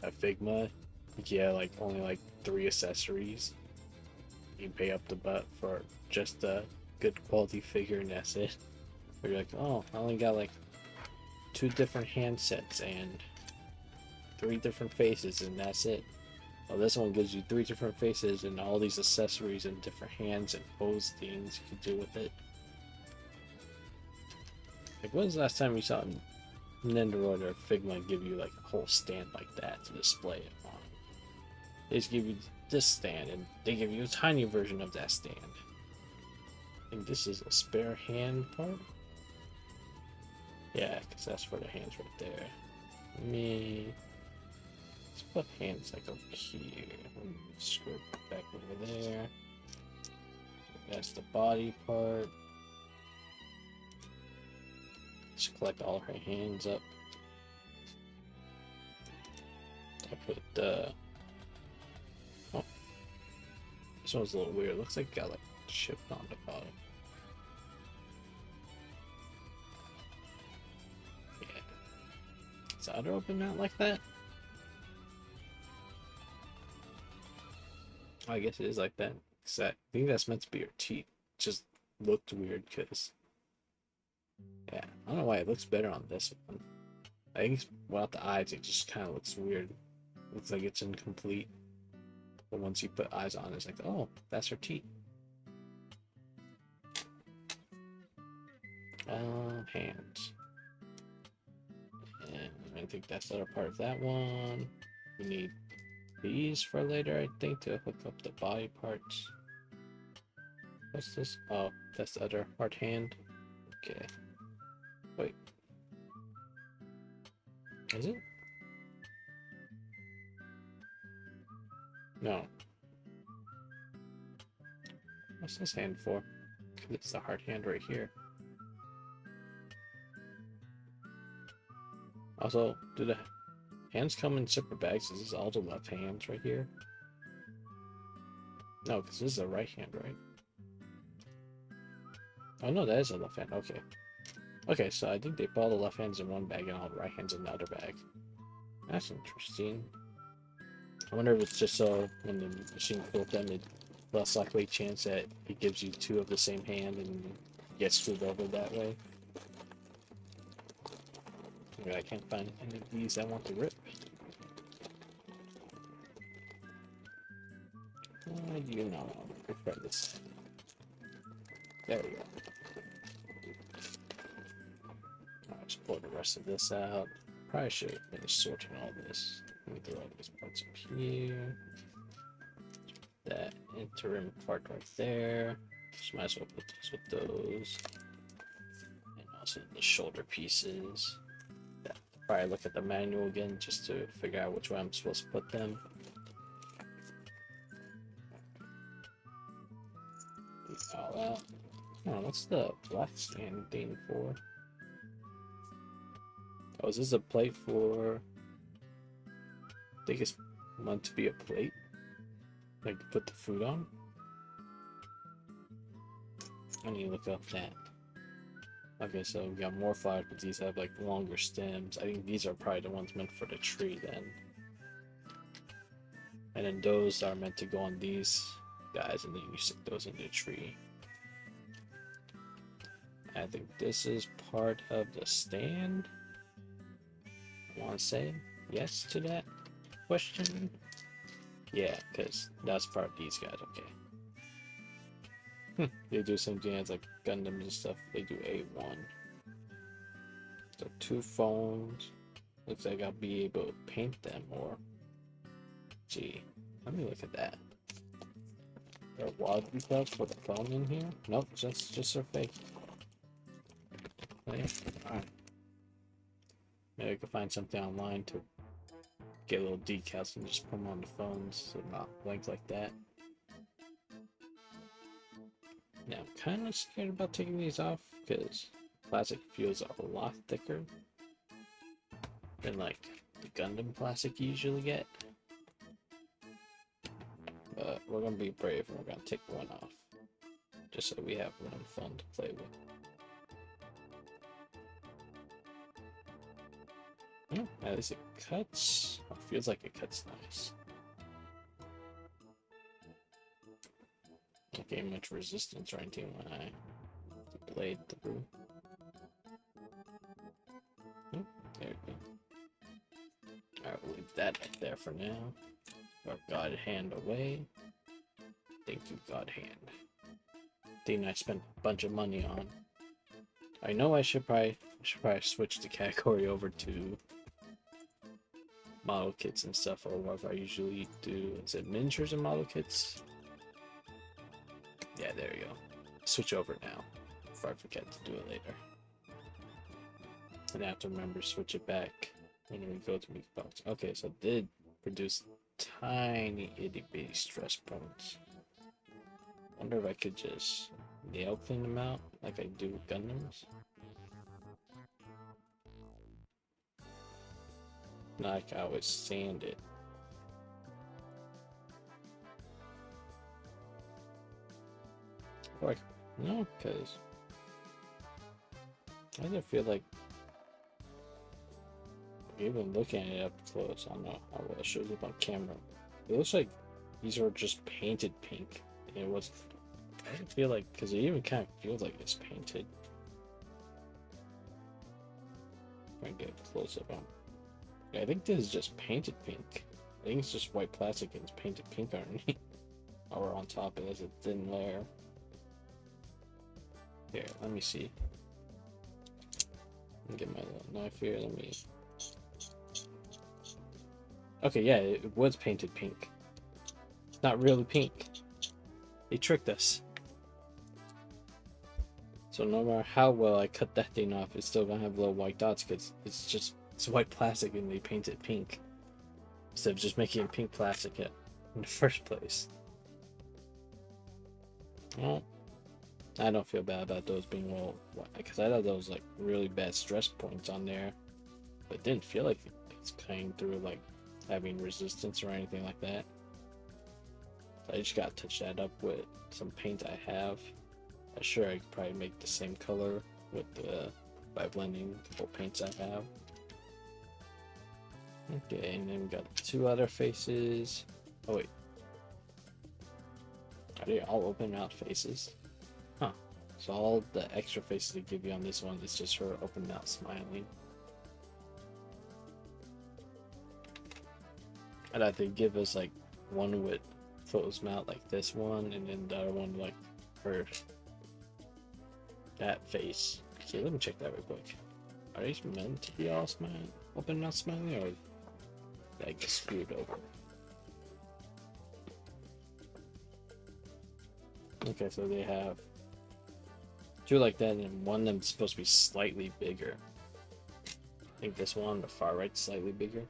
a Figma, you get like only like 3 accessories. You pay up the butt for just a good quality figure and that's it. Where you're like, oh, I only got like 2 different handsets and 3 different faces and that's it. Well, this one gives you 3 different faces and all these accessories and different hands and pose things you can do with it. Like, when was the last time you saw Nendoroid or Figma give you like a whole stand like that to display it on? They just give you this stand and they give you a tiny version of that stand. I think this is a spare hand part. Yeah, because that's for the hands right there. Let's put hands like over here. Screw it back over there. That's the body part. Just collect all her hands up. I put the. Oh, this one's a little weird. Looks like it got like chipped on the bottom. Yeah. Is the other open out like that? Oh, I guess it is like that. I think that's meant to be her teeth. Just looked weird because. Yeah, I don't know why it looks better on this one. I think without the eyes, it just kind of looks weird. Looks like it's incomplete. But once you put eyes on, it's like, oh, that's her teeth. Hands. And I think that's the other part of that one. We need these for later, I think, to hook up the body parts. What's this? Oh, that's the other hard hand. Okay. Wait. Is it? No. What's this hand for? Because it's the hard hand right here. Also, do the hands come in separate bags? Is this all the left hands right here? No, because this is a right hand, right? Oh no, that is a left hand. Okay. Okay, so I think they put all the left hands in one bag and all the right hands in the other bag. That's interesting. I wonder if it's just so when the machine pulls them, it's less likely chance that it gives you 2 of the same hand and gets screwed over that way. I can't find any of these I want to rip. Why do you know? Repair this. There we go. Alright, just pull the rest of this out. Probably should finish sorting all this. Let me throw all these parts up here. That interim part right there. Just might as well put these with those. And also the shoulder pieces. Probably look at the manual again just to figure out which way I'm supposed to put them. All out. Oh, what's the black stand thing for? Oh, is this a plate for? I think it's meant to be a plate, like to put the food on. I need to look up that. Okay, so we got more flowers, but these have like longer stems. I think these are probably the ones meant for the tree then. And then those are meant to go on these guys, and then you stick those in the tree. I think this is part of the stand. I want to say yes to that question. Yeah, because that's part of these guys. Okay. They do same thing as like Gundams and stuff. They do A1. So 2 phones. Looks like I'll be able to paint them or. Gee, let me look at that. There are wall details for the phone in here? Nope, just her face. Alright. Maybe I could find something online to get little decals and just put them on the phones so not blank like that. Now I'm kind of scared about taking these off because plastic feels a lot thicker than like the Gundam plastic you usually get. But we're gonna be brave and we're gonna take one off just so we have one phone to play with. At least it cuts. Oh, feels like it cuts nice. Not getting much resistance or anything when I blade through. There we go. Alright, we'll leave that up there for now. Our God Hand away. Thank you, God Hand. Thing I spent a bunch of money on. I know I should probably switch the category over to model kits and stuff, or whatever I usually do. Is it miniatures and model kits? Yeah, there you go. Switch over now before I forget to do it later. And I have to remember to switch it back when we go to Meat Box. Okay, so it did produce tiny itty bitty stress points. Wonder if I could just nail clean them out like I do with Gundams. Not like I always sand it. Or no, because I just feel like even looking at it up close, I don't know how well it shows up on camera. It looks like these are just painted pink. It was. I don't feel like because it even kind of feels like it's painted. Try and get a close up on. Yeah, I think this is just painted pink. I think it's just white plastic and it's painted pink underneath. Or on top it has a thin layer. Here, let me see. Let me get my little knife here. Let me. Okay, yeah, it was painted pink. It's not really pink. They tricked us. So no matter how well I cut that thing off, it's still gonna have little white dots because it's white plastic and they paint it pink instead of just making it pink plastic in the first place. Well, I don't feel bad about those being well, because I thought those like really bad stress points on there, but it didn't feel like it's cutting through like having resistance or anything like that. So I just gotta touch that up with some paint I have. I'm sure I could probably make the same color with by blending a couple paints I have. Okay, and then we got 2 other faces. Oh wait, are they all open mouth faces? Huh. So all the extra faces they give you on this one is just her open mouth smiling. And I think give us like one with closed mouth like this one, and then the other one like her that face. Okay, let me check that real quick. Are these meant to be all smiling, open mouth smiling, or did I get screwed over? Okay, so they have 2 like that, and one of them's supposed to be slightly bigger. I think this one on the far right is slightly bigger.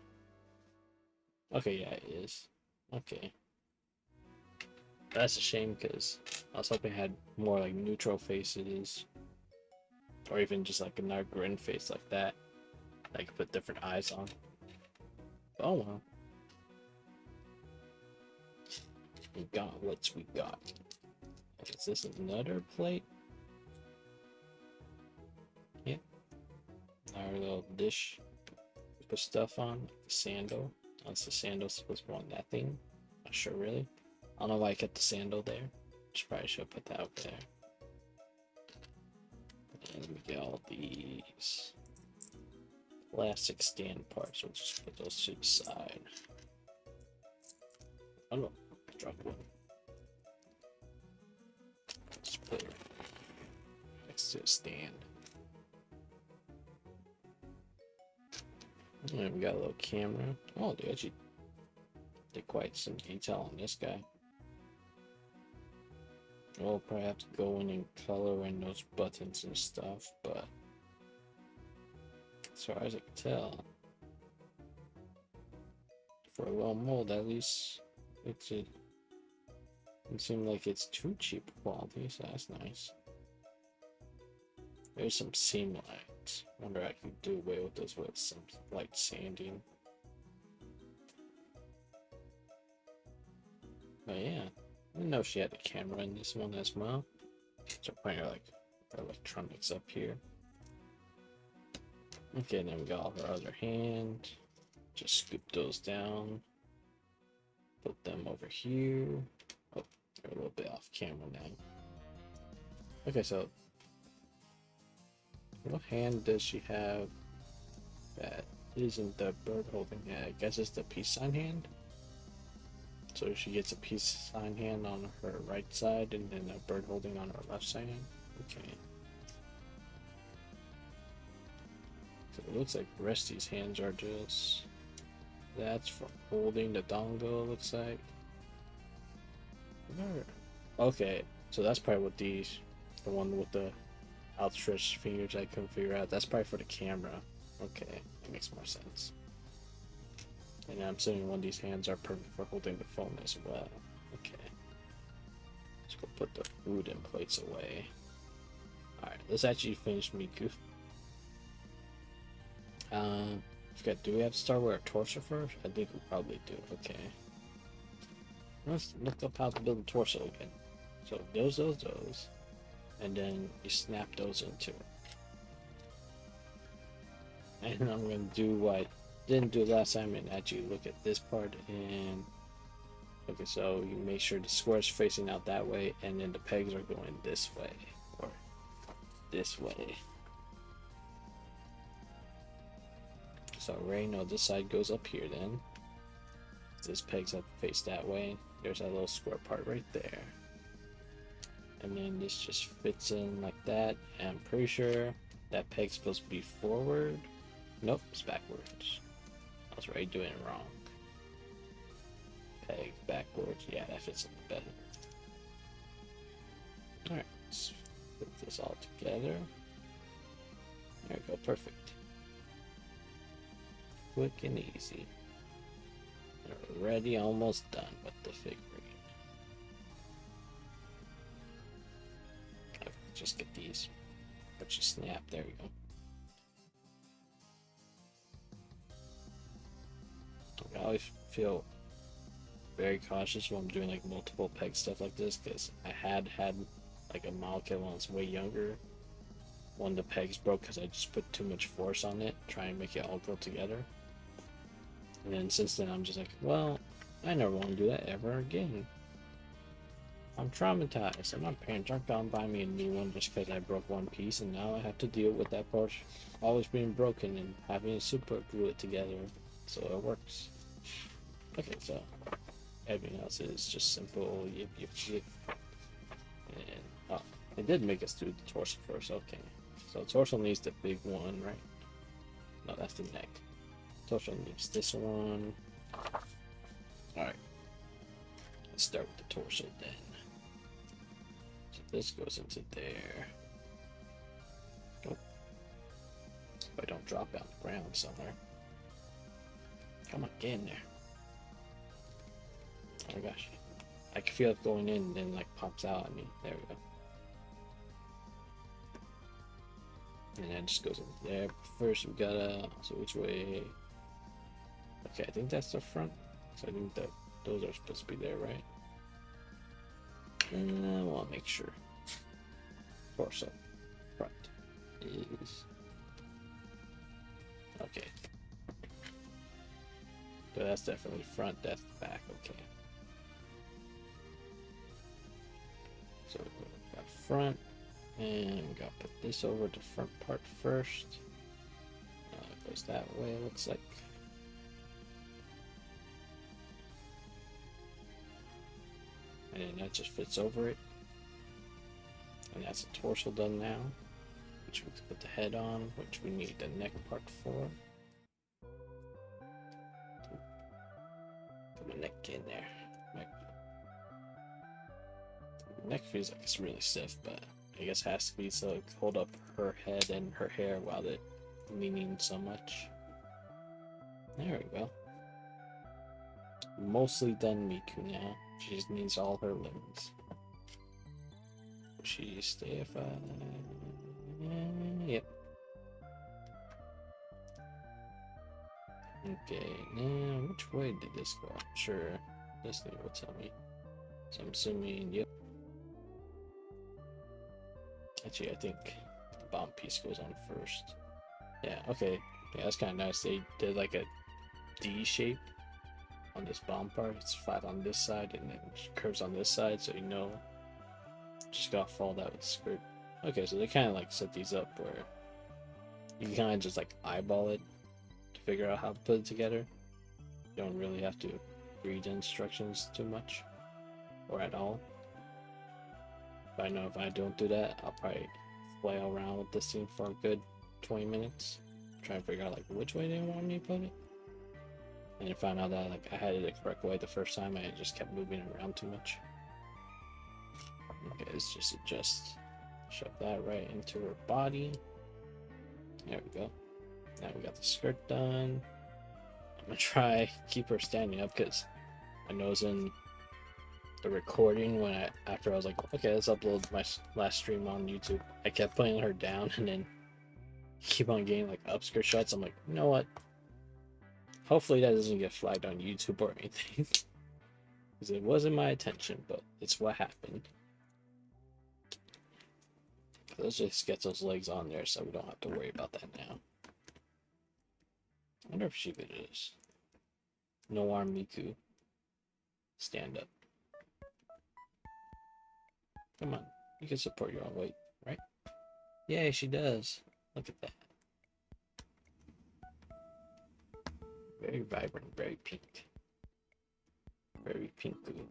Okay, yeah, it is. Okay. That's a shame because I was hoping I had more like neutral faces. Or even just like another grin face like that. I could put different eyes on. Oh well. We got what we got. Is this another plate? Yeah. Our little dish. Put stuff on. Sandal. That's the sandal supposed to go on that thing. Not sure really. I don't know why I kept the sandal there. Probably should have put that out there. And we get all these plastic stand parts. We'll just put those to the side. Oh no, drop one. Just put it next to a stand. And we got a little camera. Oh, they actually did quite some detail on this guy. We'll probably have to go in and color in those buttons and stuff, but as far as I can tell, for a well mold, at least it doesn't seem like it's too cheap quality, so that's nice. There's some seam lines. Wonder I could do away with those with some light sanding. But yeah, I didn't know she had a camera in this one as well. So putting her like electronics up here. Okay, then we got all her other hand. Just scoop those down. Put them over here. Oh, they're a little bit off camera now. Okay, so what hand does she have that isn't the bird holding hand? I guess it's the peace sign hand. So she gets a peace sign hand on her right side and then a bird holding on her left side. Okay. So it looks like Rusty's hands are just... That's for holding the dongle, looks like. Okay, so that's probably what these... The one with the outstretched fingers I couldn't figure out. That's probably for the camera. Okay, that makes more sense. And I'm assuming one of these hands are perfect for holding the phone as well. Okay. Let's go put the food and plates away. Alright, let's actually finish Miku. Forget, do we have to start with our torso first? I think we probably do. Okay. Let's look up how to build a torso again. So those. And then you snap those into it. And I'm going to do what I didn't do last time and actually look at this part. And okay, so you make sure the square is facing out that way and then the pegs are going this way or this way. So right now this side goes up here then. This peg's up face that way. There's that little square part right there. And then this just fits in like that. And I'm pretty sure that peg's supposed to be forward. Nope, it's backwards. I was already doing it wrong. Peg backwards. Yeah, that fits in better. Alright, let's put this all together. There we go, perfect. Quick and easy. We're already almost done with the figurine. Just get these. But you snap, there we go. I always feel very cautious when I'm doing like multiple peg stuff like this because I had like a model kit when I was way younger. One of the pegs broke because I just put too much force on it, trying to make it all go together. And then since then I'm just like, well, I never want to do that ever again. I'm traumatized, and my parents aren't gonna buy me a new one just because I broke one piece, and now I have to deal with that part always being broken and having to super glue it together so it works. Okay, so everything else is just simple. Yip. And oh, it did make us do the torso first. Okay, so torso needs the big one, right? No, that's the neck. Torso needs this one. All right, let's start with the torso then. This goes into there. Oh. If I don't drop on the ground somewhere. Come on, get in there. Oh my gosh. I can feel it going in and then like pops out at me. There we go. And then it just goes into there. But first we gotta, so which way? Okay, I think that's the front. So I think that those are supposed to be there, right? And I want to make sure. Torso front is okay. So that's definitely front. That's the back. Okay. So we got front, and we got to put this over the front part first. It goes that way. It looks like. and then that just fits over it. And that's the torso done now, which we can put the head on, which we need the neck part for. Put my neck in there. My neck feels like it's really stiff, but I guess it has to be so it can hold up her head and her hair while it's leaning so much. There we go. Mostly done Miku now. She just needs all her limbs. She stiff. Yep. Okay, now which way did this go? I'm sure this thing will tell me. So I'm assuming, yep. Actually, I think the bottom piece goes on first. Yeah, okay. Yeah, that's kind of nice. They did like a D shape on this bottom part. It's flat on this side and then curves on this side, so you know just gotta follow that with the skirt. Okay, so they kind of like set these up where you can kind of just like eyeball it to figure out how to put it together. You don't really have to read the instructions too much or at all. But I know if I don't do that, I'll probably flail around with this thing for a good 20 minutes, trying to figure out like which way they want me to put it. And I found out that like I had it the correct way the first time, and I just kept moving around too much. Okay, let's just adjust, shove that right into her body. There we go. Now we got the skirt done. I'm gonna try keep her standing up because I noticed in the recording when after I was like, okay, let's upload my last stream on YouTube, I kept putting her down and then keep on getting like upskirt shots. I'm like, you know what? Hopefully that doesn't get flagged on YouTube or anything. Because it wasn't my intention, but it's what happened. Let's just get those legs on there so we don't have to worry about that now. I wonder if she could just no arm Miku stand up. Come on, you can support your own weight, right? Yay, she does. Look at that. Very vibrant, very pink. Very pinku.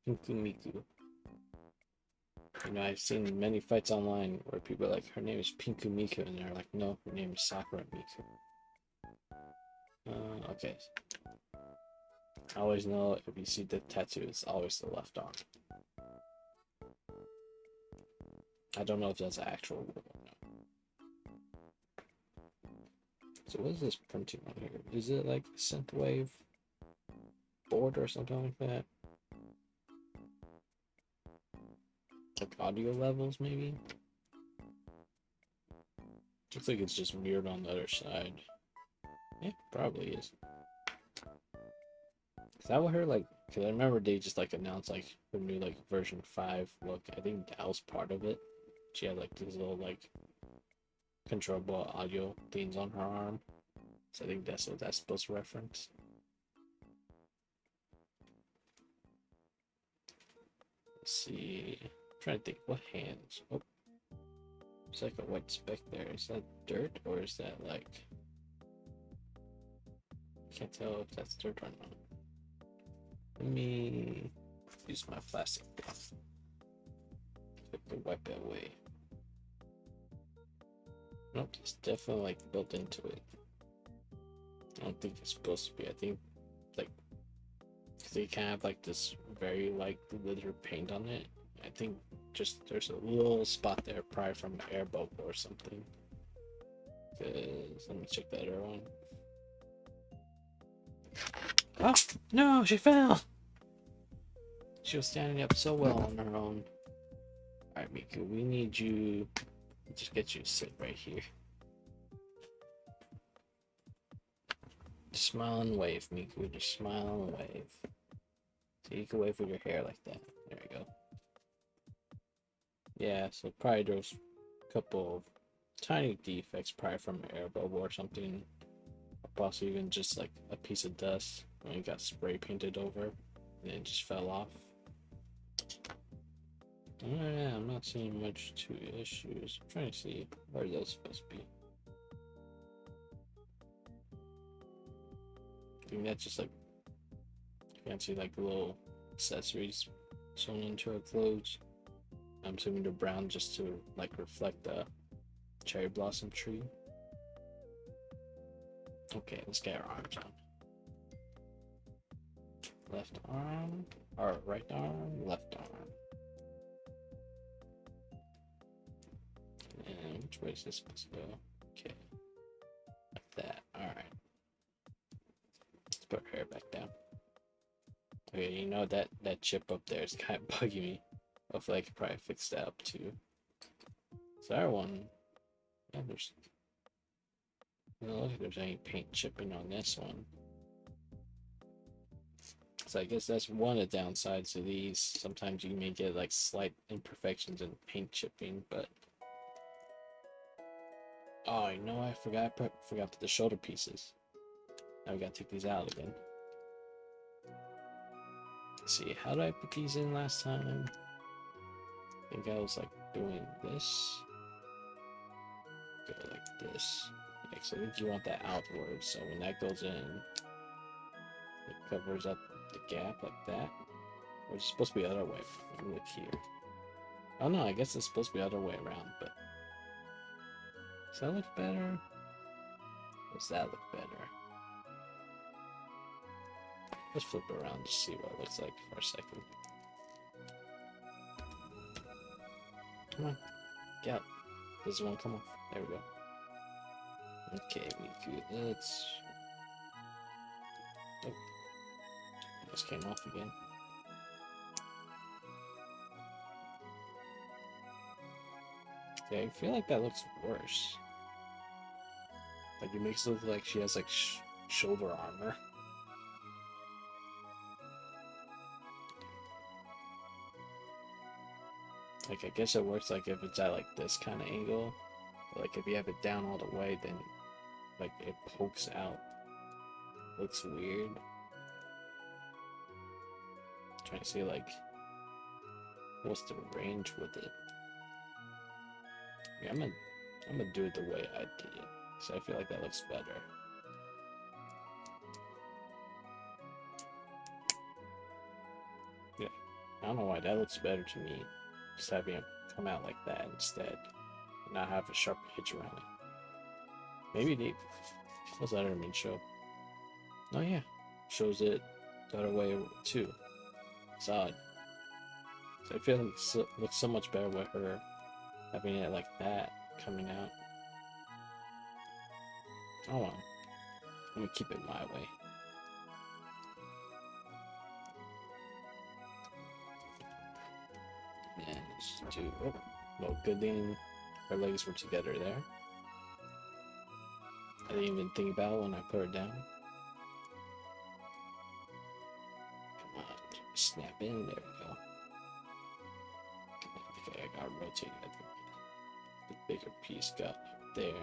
Pinku Miku. You know, I've seen many fights online where people are like, her name is Pinku Miku, and they're like, no, her name is Sakura Miku. Okay. I always know if you see the tattoo, it's always the left arm. I don't know if that's an actual rule or not. So what is this printing on here? Is it like synthwave board or something like that? Like audio levels, maybe? Looks like it's just mirrored on the other side. Yeah, probably is. Is that what her, like, because I remember they just, like, announced, like, her new, like, version 5 look. I think that was part of it. She had, like, these little, like, controllable audio things on her arm. So I think that's what that's supposed to reference. Let's see. I'm trying to think, what hands? Oh. It's like a white speck there. Is that dirt or is that, like... Can't tell if that's dirt or not. Let me use my plastic cloth to wipe it away. Nope, it's definitely like built into it. I don't think it's supposed to be. I think like they kind of have like this very like glitter paint on it. I think just there's a little spot there, probably from an air bubble or something. Cause let me check that other one. Oh no, she fell. She was standing up so well on her own. Alright, Miku, we need you. Just get you to sit right here. Just smile and wave, Miku. Just smile and wave. So you can wave with your hair like that. There you go. Yeah, so probably there's a couple of tiny defects, probably from an air bubble or something. Or possibly even just like a piece of dust when it got spray painted over and it just fell off. Yeah, I'm not seeing much to issues. I'm trying to see where those supposed to be. I think that's just like fancy like little accessories sewn into her clothes. I'm assuming they're brown just to like reflect the cherry blossom tree. Okay, let's get our arms on. Left arm, or right arm, left arm. And which way is this supposed to go? Okay, like that. Alright. Let's put her hair back down. Okay, you know that chip up there is kind of bugging me. Hopefully I can probably fix that up too. So our one, yeah, there's, I don't look like there's any paint chipping on this one. So I guess that's one of the downsides of these. Sometimes you may get like slight imperfections in paint chipping, but oh, you know, I forgot to put the shoulder pieces. Now we gotta take these out again. Let's see, how did I put these in last time? I think I was like doing this. Go like this. Yeah, so I think you want that outwards. So when that goes in, it covers up the gap like that. Or it's supposed to be the other way. Let me look here. Oh no, I guess it's supposed to be the other way around, but does that look better? Does that look better? Let's flip it around to see what it looks like for a second. Come on, get out. This one, come off. There we go. Okay, let's. Oh, this came off again. Yeah, I feel like that looks worse. Like it makes it look like she has like shoulder armor. Like I guess it works like if it's at like this kind of angle. Like if you have it down all the way, then like it pokes out. Looks weird. Trying to see like what's the range with it. Yeah, I'm gonna do it the way I did it, so I feel like that looks better. Yeah, I don't know why that looks better to me. Just having it come out like that instead, and not have a sharp edge around it. Maybe they. What's that other mean show? Oh yeah, shows it the other way too. It's odd. So I feel like it looks so much better with her having it like that coming out. Oh well, let me keep it my way. And let's do. Oh, well, good thing her legs were together there. I didn't even think about it when I put her down. Come on, snap in. There we go. I think I got rotated. I think the bigger piece got up there.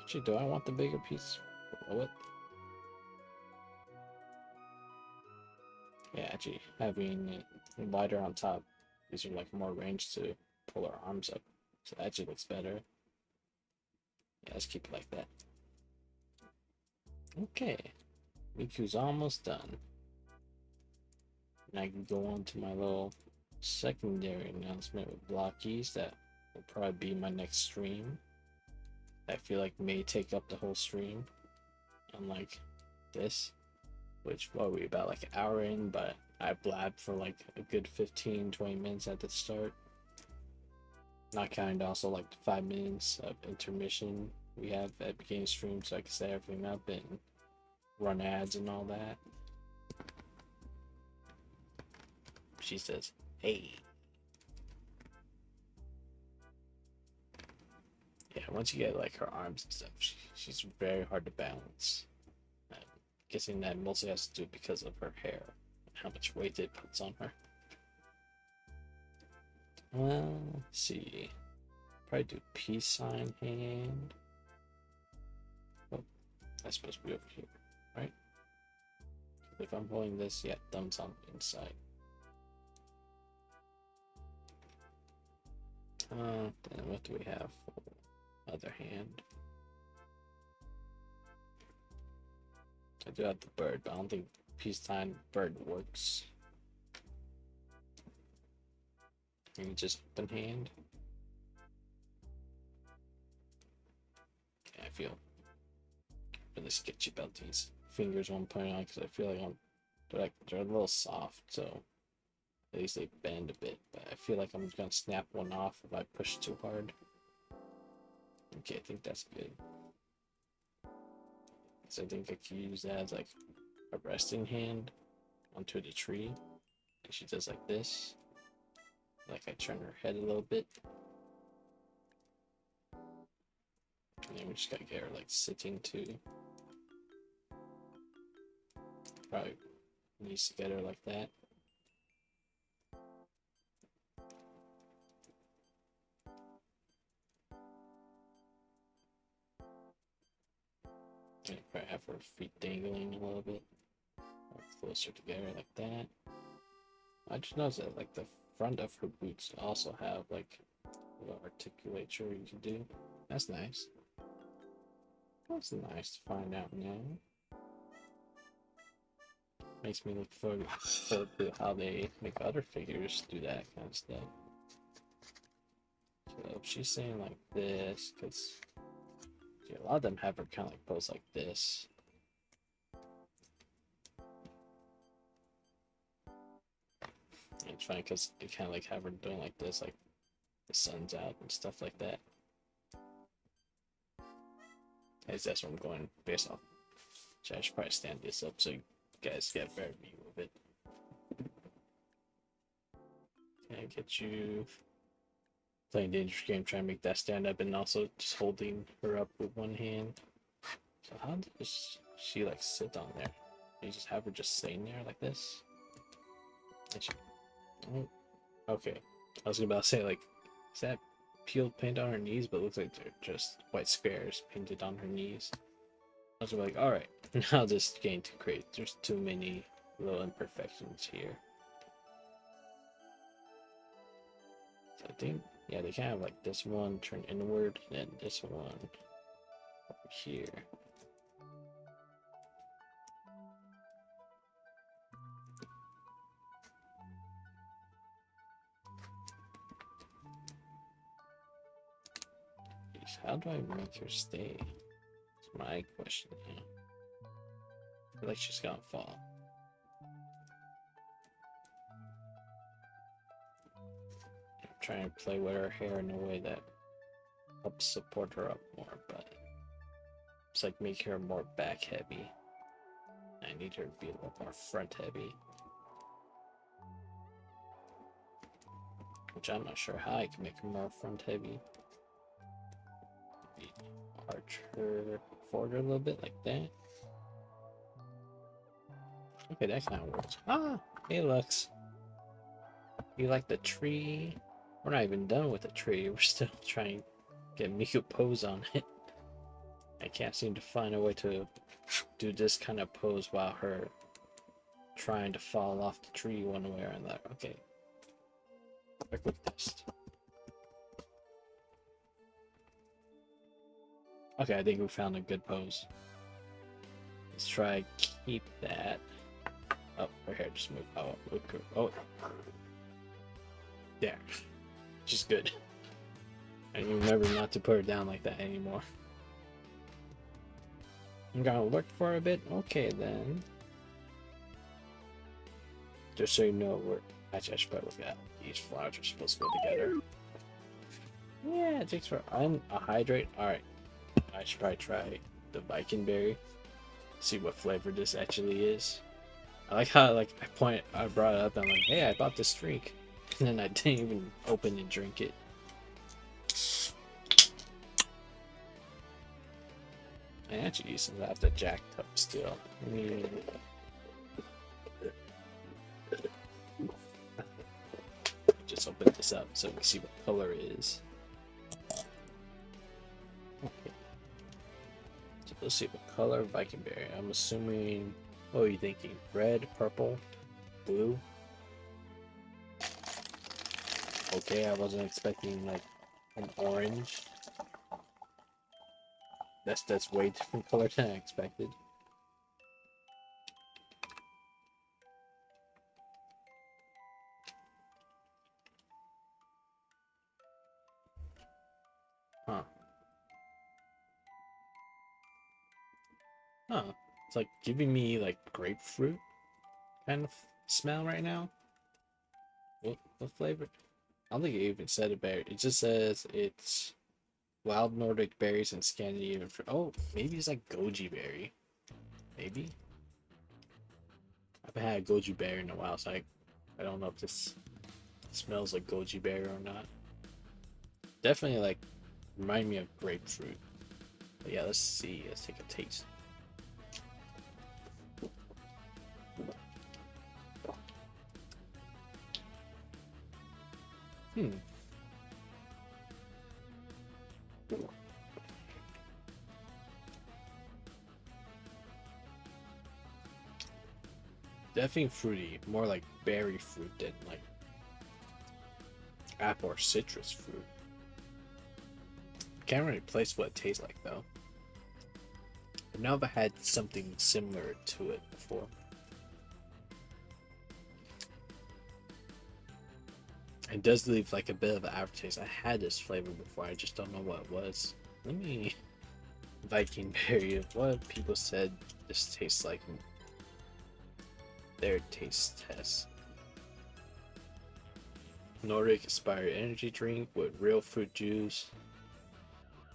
Actually, do I want the bigger piece below it? Yeah, actually, having it wider on top gives her like more range to pull her arms up. So that actually looks better. Yeah, let's keep it like that. Okay, Miku's almost done. And I can go on to my little secondary announcement with Blokees that will probably be my next stream. I feel like may take up the whole stream, unlike this, which probably about like an hour in, but I blabbed for like a good 15-20 minutes at the start. Not counting also like the 5 minutes of intermission we have at beginning stream, so I can set everything up and run ads and all that. She says, hey. Yeah, once you get like her arms and stuff, she's very hard to balance. I'm guessing that mostly has to do because of her hair and how much weight it puts on her. Well, let's see. Probably do peace sign hand. Oh, that's supposed to be over here, right? If I'm holding this, yeah, thumbs on the inside. Then what do we have for other hand? I do have the bird, but I don't think peace sign bird works. And just open hand. I feel really sketchy about these fingers 1.0 because I feel like they're a little soft, so at least they bend a bit. But I feel like I'm gonna snap one off if I push too hard. Okay, I think that's good. So I think I can use that as like a resting hand onto the tree. And she does like this. Like I turn her head a little bit. And then we just gotta get her like sitting too. Probably needs to get her like that. And probably have her feet dangling a little bit. Or closer together like that. I just noticed that like the front of her boots also have like a little articulature you can do. That's nice. That's nice to find out now. Makes me look forward to how they make other figures do that kind of stuff. So if she's saying like this, because a lot of them have her kind of like pose like this. And it's funny because you kind of like have her doing like this, like the sun's out and stuff like that. At least that's what I'm going based off. So I should probably stand this up so you guys get a better view of it. And get you playing dangerous game, trying to make that stand up and also just holding her up with one hand. So how does she like sit on there? You just have her just sitting there like this? And she, oh, okay. I was about to say like, is that peeled paint on her knees? But it looks like they're just white squares painted on her knees. I was like, alright, now this is getting too crazy. There's too many little imperfections here. So I think, yeah, they kind of like this one turn inward, and then this one over here. Jeez, how do I make her stay? That's my question now. I feel like she's gonna fall. I'm trying to play with her hair in a way that helps support her up more, but it's like make her more back heavy. I need her to be a little more front heavy. Which I'm not sure how I can make her more front heavy. Maybe arch her forward a little bit like that. Okay, that kind of works. Ah, hey Lux. You like the tree? We're not even done with the tree. We're still trying to get Miku pose on it. I can't seem to find a way to do this kind of pose while her trying to fall off the tree one way or another. Okay. A quick test. Okay, I think we found a good pose. Let's try keep that. Oh, her hair just moved. Oh, look. Oh, there. She's good. And you remember not to put her down like that anymore. I'm gonna look for a bit. Okay, then. Just so you know, I should probably look at these flowers are supposed to go together. Yeah, it takes for a hydrate. Alright. I should probably try the Viking berry. See what flavor this actually is. I like how I brought it up and I'm like, hey, I bought this drink. And then I didn't even open and drink it. I actually since I have the jacked up still. Just open this up so we can see what color it is. Okay. So let's see what color Viking berry. I'm assuming. What are you thinking? Red, purple, blue? Okay, I wasn't expecting like an orange. That's way different color than I expected. Huh. Huh. It's like giving me like grapefruit kind of smell right now. What flavor? I don't think it even said a berry. It just says it's wild Nordic berries and Scandinavian fruit. Oh, maybe it's like goji berry. Maybe. I haven't had a goji berry in a while, so I don't know if this smells like goji berry or not. Definitely like remind me of grapefruit. But yeah, let's see. Let's take a taste. Hmm. Definitely fruity. More like berry fruit than like apple or citrus fruit. Can't really place what it tastes like though. I've never had something similar to it before. It does leave like a bit of an aftertaste. I had this flavor before, I just don't know what it was. Let me Viking berry. What people said this tastes like their taste test. Nordic inspired energy drink with real fruit juice.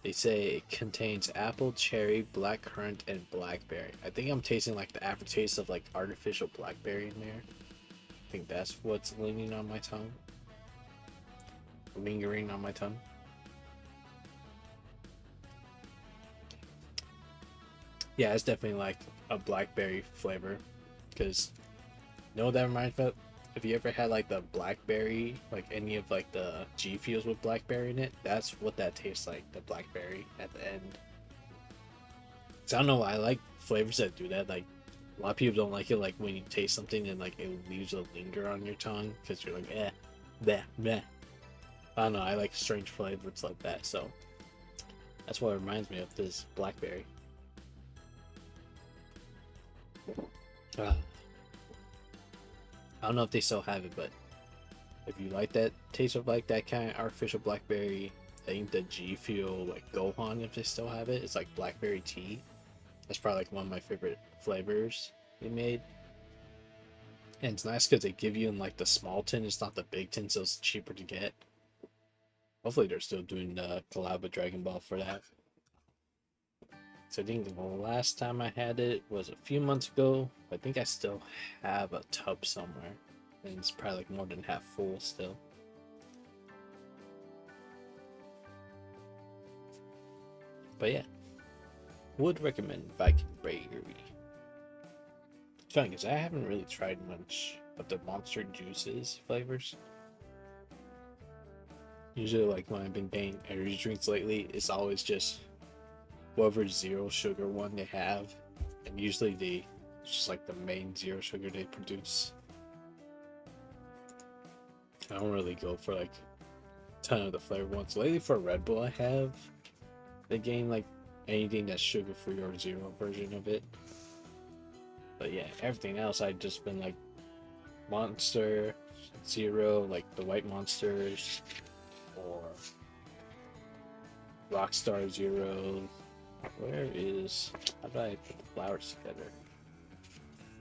They say it contains apple, cherry, blackcurrant, and blackberry. I think I'm tasting like the aftertaste of like artificial blackberry in there. I think that's what's leaning on my tongue. Lingering on my tongue. Yeah, it's definitely like a blackberry flavor. Because, you know what that reminds me of? If you ever had like the blackberry, like any of like the G Fuels with blackberry in it, that's what that tastes like, the blackberry at the end. So I don't know why I like flavors that do that. Like a lot of people don't like it, like when you taste something and like it leaves a linger on your tongue because you're like, bleh, bleh. I don't know. I like strange flavors like that, so that's what it reminds me of. This blackberry. Uh, I don't know if they still have it, but if you like that taste of like that kind of artificial blackberry, I think the G Fuel like Gohan, if they still have it, it's like blackberry tea. That's probably like one of my favorite flavors they made. And it's nice because they give you in like the small tin. It's not the big tin, so it's cheaper to get. Hopefully they're still doing the collab with Dragon Ball for that. So I think the last time I had it was a few months ago. I think I still have a tub somewhere. And it's probably like more than half full still. But yeah. Would recommend Viking Berry. It's funny because I haven't really tried much of the Monster Juices flavors. Usually like when I've been getting energy drinks lately, it's always just whatever zero sugar one they have. And usually it's just like the main zero sugar they produce. I don't really go for like a ton of the flavor ones. Lately for Red Bull I have they gain like anything that's sugar free or zero version of it. But yeah, everything else I've just been like Monster, Zero, like the white monsters, or Rockstar Zero. Where is, how do I put the flowers together?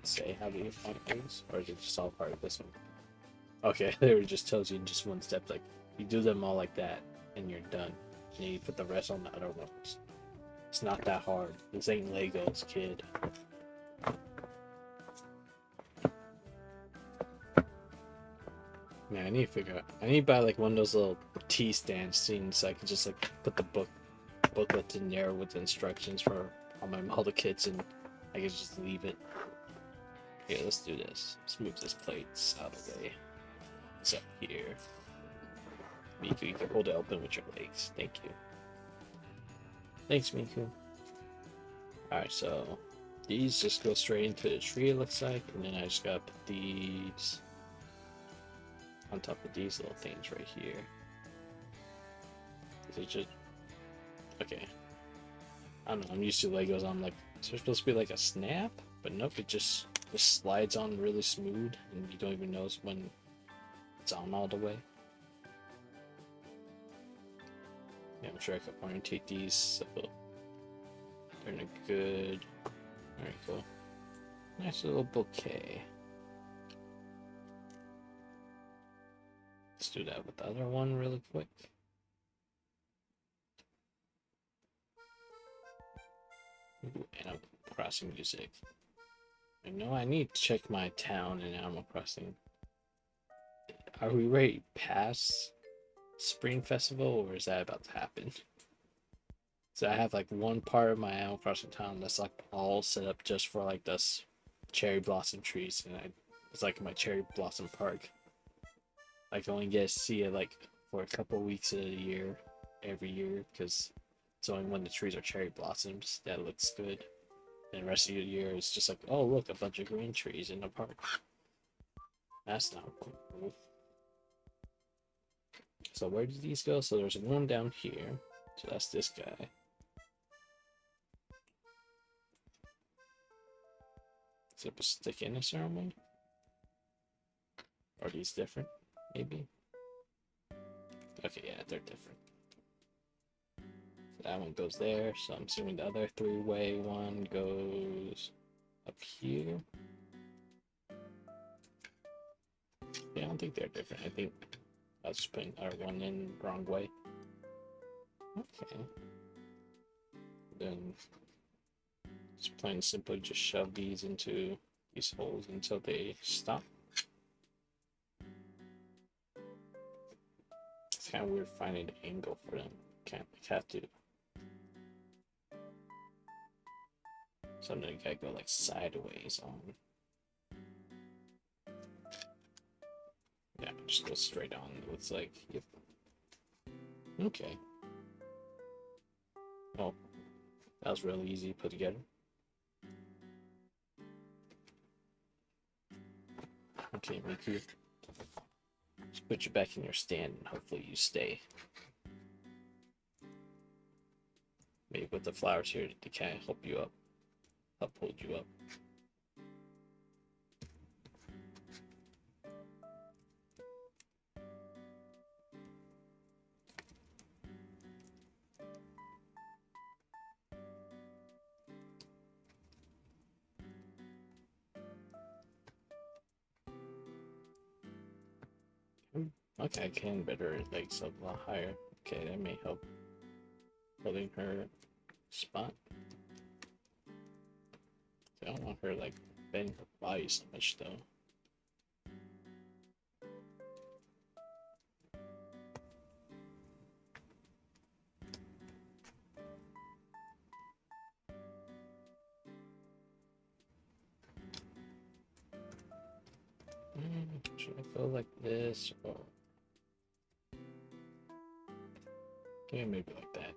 Say how do you find things? Or is it just all part of this one? Okay, there it just tells you in just one step, like you do them all like that and you're done. And you put the rest on the other ones. It's not that hard. This ain't Legos, kid. Man, I need to figure out. I need to buy like one of those little tea stand scenes so I can just like put the booklet in there with the instructions for all my model kits and I can just leave it. Okay, let's do this. Let's move this plate out of the way. It's up here. Miku, you can hold it open with your legs. Thank you. Thanks, Miku. Alright, so these just go straight into the tree, it looks like, and then I just gotta put these on top of these little things right here. Is it just okay? I don't know. I'm used to Legos. I'm like, is there supposed to be like a snap? But nope. It just slides on really smooth, and you don't even notice when it's on all the way. Yeah, I'm sure I can orientate these so they're in a good. Alright, cool. Nice little bouquet. Let's do that with the other one really quick. Ooh, Animal Crossing music. I know I need to check my town in Animal Crossing. Are we ready past Spring Festival, or is that about to happen? So I have like one part of my Animal Crossing town that's like all set up just for like this cherry blossom trees, and it's like my cherry blossom park. I can only get to see it like for a couple weeks of the year, every year, because it's only when the trees are cherry blossoms that looks good. And the rest of the year is just like, oh look, a bunch of green trees in the park. That's not cool. So where did these go? So there's one down here. So that's this guy. Is it a stick in a ceremony? Are these different? Maybe? Okay, yeah, they're different. So that one goes there, so I'm assuming the other three-way one goes up here. Yeah, I don't think they're different. I think I was just putting our one in the wrong way. Okay. Then just plain and simply just shove these into these holes until they stop. It's kind of weird finding an angle for them. Can't have to. Something you gotta go like sideways on. Yeah, just go straight on. It looks like. Yep. Okay. Well, that was really easy to put together. Okay, Miku. Just put you back in your stand and hopefully you stay. Maybe with the flowers here to kind of help you up. Hold you up. Okay, I can better legs up a lot higher. Okay, that may help holding her spot. I don't want her like bending her body so much though. Should I go like this or okay, maybe like that.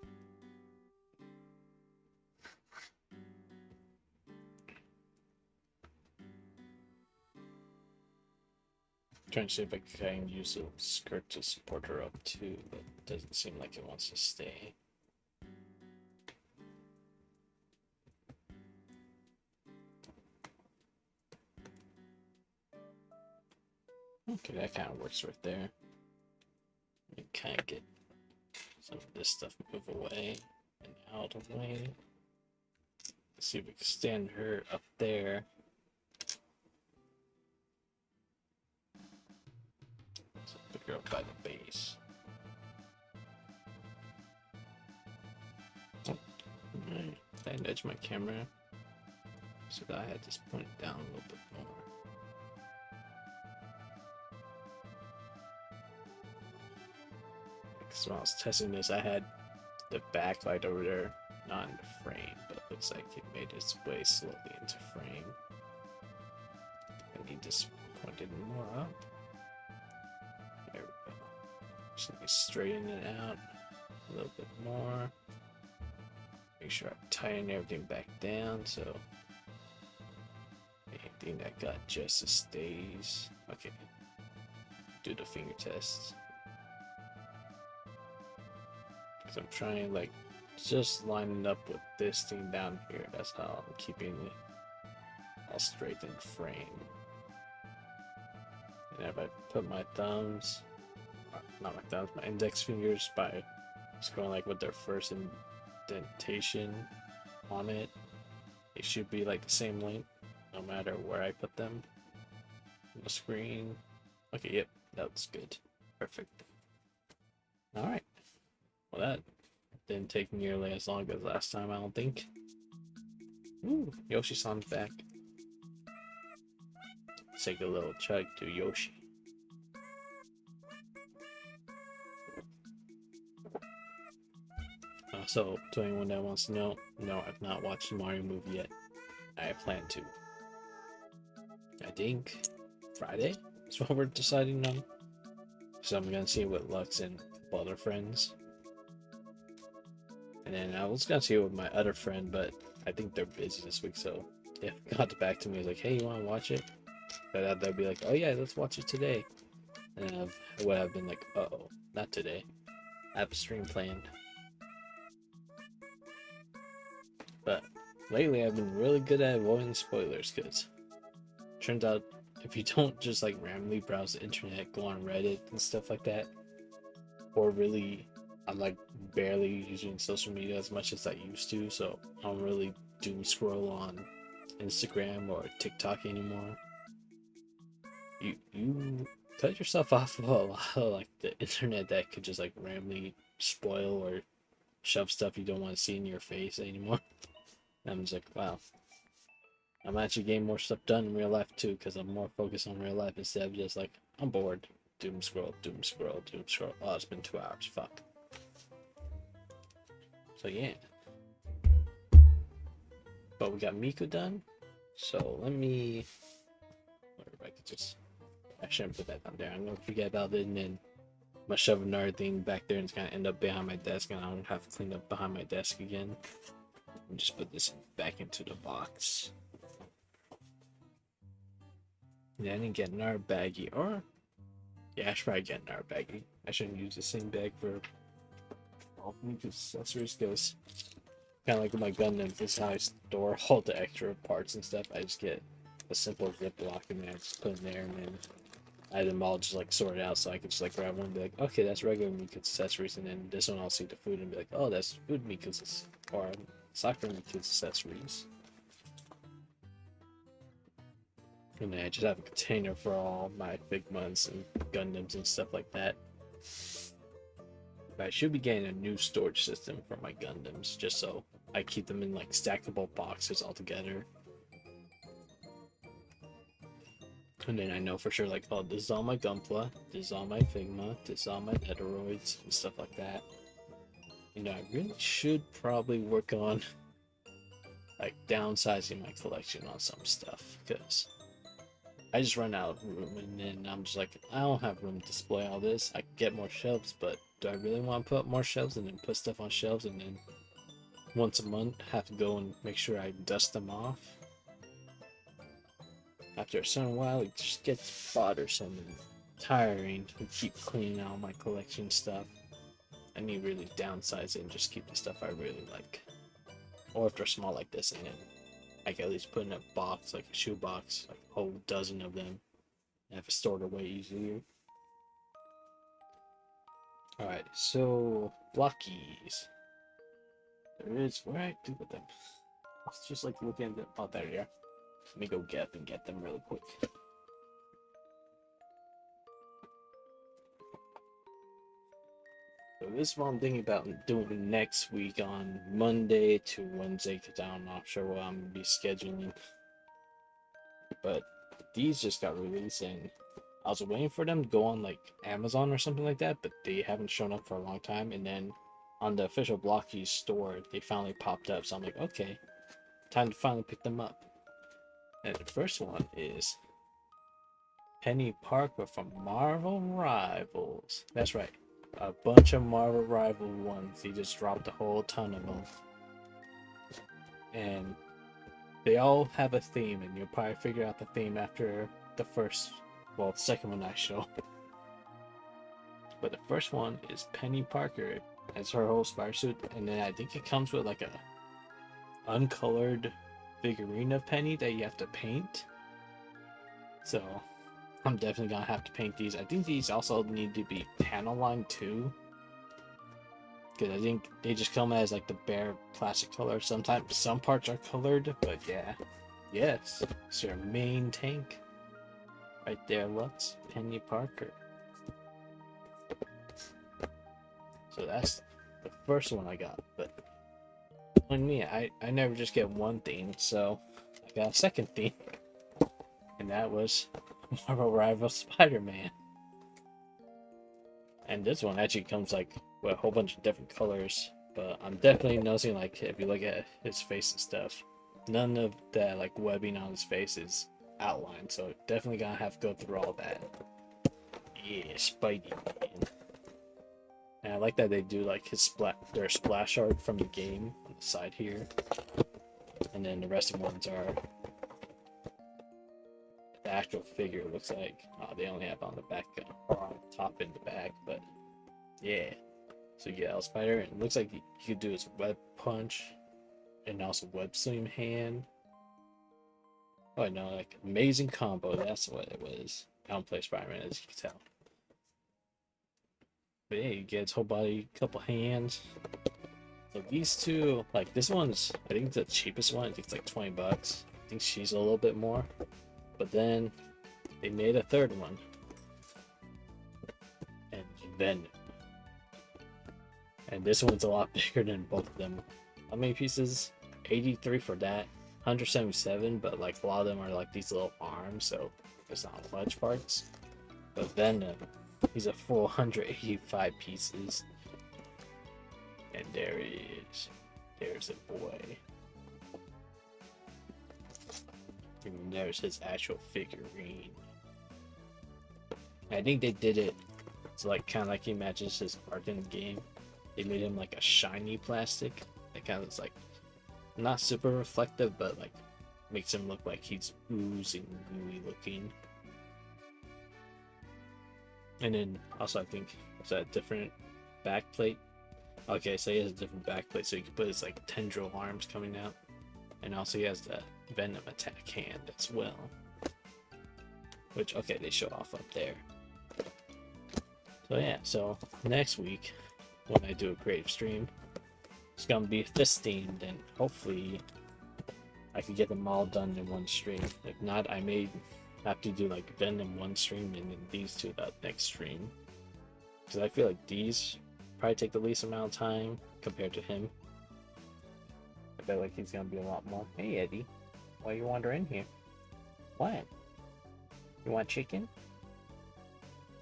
Trying to see if I can use the skirt to support her up too, but it doesn't seem like it wants to stay. Okay, that kind of works right there. You kind of get some of this stuff move away and out of the way. Let's see if we can stand her up there. So pick her up by the base. Alright, I nudge my camera so that I had this point down a little bit more. Because when I was testing this, I had the backlight over there not in the frame, but it looks like it made its way slowly into frame. I need this pointed more up. There we go. Just let me straighten it out a little bit more. Make sure I tighten everything back down so anything that got just stays. Okay. Do the finger tests. Because I'm trying like just lining up with this thing down here. That's how I'm keeping it all straight in frame. And if I put my thumbs, not my thumbs, my index fingers by It's going like with their first indentation on it. It should be like the same length no matter where I put them on the screen. Okay, yep, that looks good. Perfect. Alright. Well, that didn't take nearly as long as last time, I don't think. Ooh, Yoshi-san's back. Let's take a little chug to Yoshi. So, to anyone that wants to know, no, I've not watched the Mario movie yet. I plan to. I think Friday is what we're deciding on. So I'm gonna see it with Lux and a couple other friends. And then I was gonna see it with my other friend, but I think they're busy this week, so they got back to me. It's like, hey, you wanna watch it? But they'll be like, oh yeah, let's watch it today. And I would have been like, uh-oh, not today. I have a stream planned. But lately I've been really good at avoiding spoilers, because turns out if you don't just like randomly browse the internet, go on Reddit and stuff like that, or really, I'm like barely using social media as much as I used to, so I don't really doom scroll on Instagram or TikTok anymore. You cut yourself off of a lot of like the internet that could just like randomly spoil or shove stuff you don't want to see in your face anymore. And I'm just like, wow. I'm actually getting more stuff done in real life too, because I'm more focused on real life instead of just like, I'm bored. Doom scroll, doom scroll, doom scroll. Oh, it's been 2 hours. Fuck. So yeah. But we got Miku done. So let me. Whatever, I could just. I shouldn't put that down there. I'm gonna forget about it, and then I'm gonna shove another thing back there, and it's gonna end up behind my desk, and I don't have to clean up behind my desk again. And just put this back into the box. And then I didn't get another baggie, or yeah, I should probably get another baggie. I shouldn't use the same bag for all Miku's accessories, because kind of like with my Gundam, this is how I store all the extra parts and stuff. I just get a simple Ziploc and then I just put in there, and then I had them all just like sorted out, so I could just like grab one and be like, okay, that's regular Miku's accessories, and then this one I'll see the food and be like, oh, that's food Miku's or Sakura Miku's accessories. And then I just have a container for all my Figmas and Gundams and stuff like that. But I should be getting a new storage system for my Gundams, just so I keep them in like stackable boxes all together. And then I know for sure, like, oh, this is all my Gunpla, this is all my Figma, this is all my Netoroids, and stuff like that. You know, I really should probably work on like downsizing my collection on some stuff, because I just run out of room, and then I'm just like, I don't have room to display all this. I could get more shelves, but do I really want to put up more shelves and then put stuff on shelves and then once a month have to go and make sure I dust them off? After a certain while, it just gets bothersome and tiring to keep cleaning out my collection stuff. I need to really downsize it and just keep the stuff I really like. Or if they're small like this, and then I can at least put in a box, like a shoe box, like a whole dozen of them, and have it stored away easier. Alright, so Blokees. There is, where I do with them? Let's just like look at them. Oh, there they are. Let me go get up and get them really quick. So this is what I'm thinking about doing next week on Monday to Wednesday, because I'm not sure what I'm going to be scheduling. But these just got released, and I was waiting for them to go on like Amazon or something like that, but they haven't shown up for a long time. And then on the official Blokees store, they finally popped up. So I'm like, okay, time to finally pick them up. And the first one is Penny Parker from Marvel Rivals. That's right, a bunch of Marvel Rival ones. He just dropped a whole ton of them. And they all have a theme, and you'll probably figure out the theme after the first, well, the second one I show. But the first one is Penny Parker as her whole spider suit, and then I think it comes with like a uncolored figurine of Penny that you have to paint. So I'm definitely gonna have to paint these. I think these also need to be panel lined too, because I think they just come as like the bare plastic color. Sometimes some parts are colored, but yeah. Yes, it's your main tank. Right there, Lux, Penny Parker. So that's the first one I got, but on me, I never just get one theme, so I got a second theme. And that was Marvel Rivals Spider-Man. And this one actually comes like with a whole bunch of different colors, but I'm definitely noticing, like, if you look at his face and stuff, none of that like webbing on his face is outlined, so definitely gonna have to go through all that. Yeah, Spidey Man. And I like that they do like their splash art from the game on the side here, and then the rest of the ones are the actual figure. Looks like they only have on the back or on the top and the back, but yeah. So you get El Spider, and it looks like he could do his web punch and also web swing hand. Oh no, like amazing combo. That's what it was. I don't play Spider-Man, as you can tell. But yeah, you get his whole body, couple hands. So these two, like this one's, I think the cheapest one. I think it's like $20. I think she's a little bit more. But then they made a third one, and then, and this one's a lot bigger than both of them. How many pieces? 83 for that. 177, but like a lot of them are like these little arms, so there's not much parts. But Venom, he's a full 185 pieces. And there he is. There's a boy. And there's his actual figurine. I think they did it so like kind of like he matches his art in the game. They made him like a shiny plastic that kind of is like not super reflective, but like makes him look like he's oozy and gooey looking. And then also I think it's a different back plate. Okay, so he has a different back plate, so you can put his like tendril arms coming out, and also he has the Venom attack hand as well. Which, okay, they show off up there. So yeah, so next week when I do a creative stream, it's gonna be this themed, and hopefully I can get them all done in one stream. If not, I may have to do like Venom one stream and then these two that next stream, because I feel like these probably take the least amount of time compared to him. I bet like he's gonna be a lot more. Hey Eddie, why you wander in here? What? You want chicken?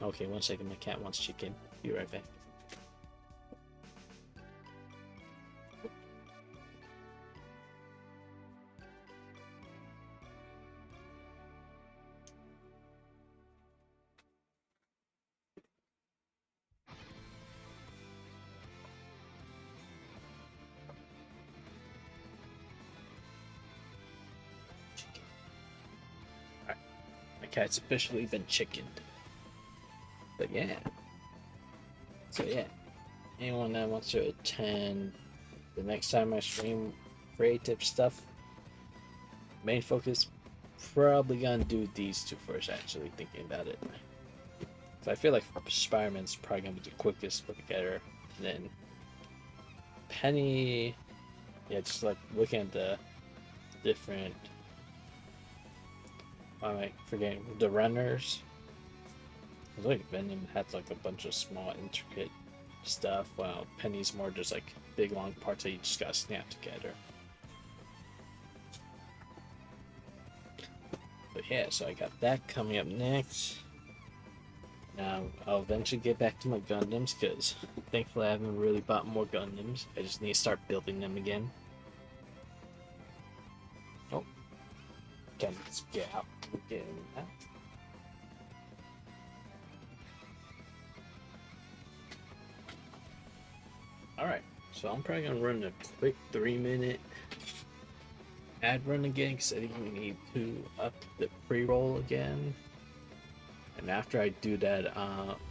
Okay, 1 second, my cat wants chicken. Be right back. Alright, my cat's officially been chickened. But yeah. So yeah, anyone that wants to attend the next time I stream creative stuff, main focus, probably gonna do these two first, actually thinking about it. So I feel like Spider-Man's probably gonna be the quickest put together, and then Penny, yeah, just like looking at the different, I'm forgetting the runners. I was like Venom had like a bunch of small intricate stuff, while Penny's more just like big long parts that you just gotta snap together. But yeah, so I got that coming up next. Now I'll eventually get back to my Gundams, because thankfully I haven't really bought more Gundams. I just need to start building them again. Oh, can get out, get in that. Alright, so I'm probably gonna run a quick 3-minute ad run again, because I think we need to up the pre-roll again. And after I do that,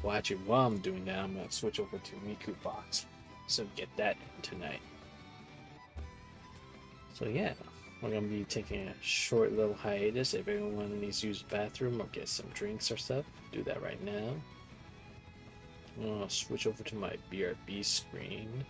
well actually while I'm doing that, I'm gonna switch over to Miku Box, so get that tonight. So yeah, we're gonna be taking a short little hiatus. If everyone needs to use the bathroom or get some drinks or stuff, do that right now. I'll switch over to my BRB screen.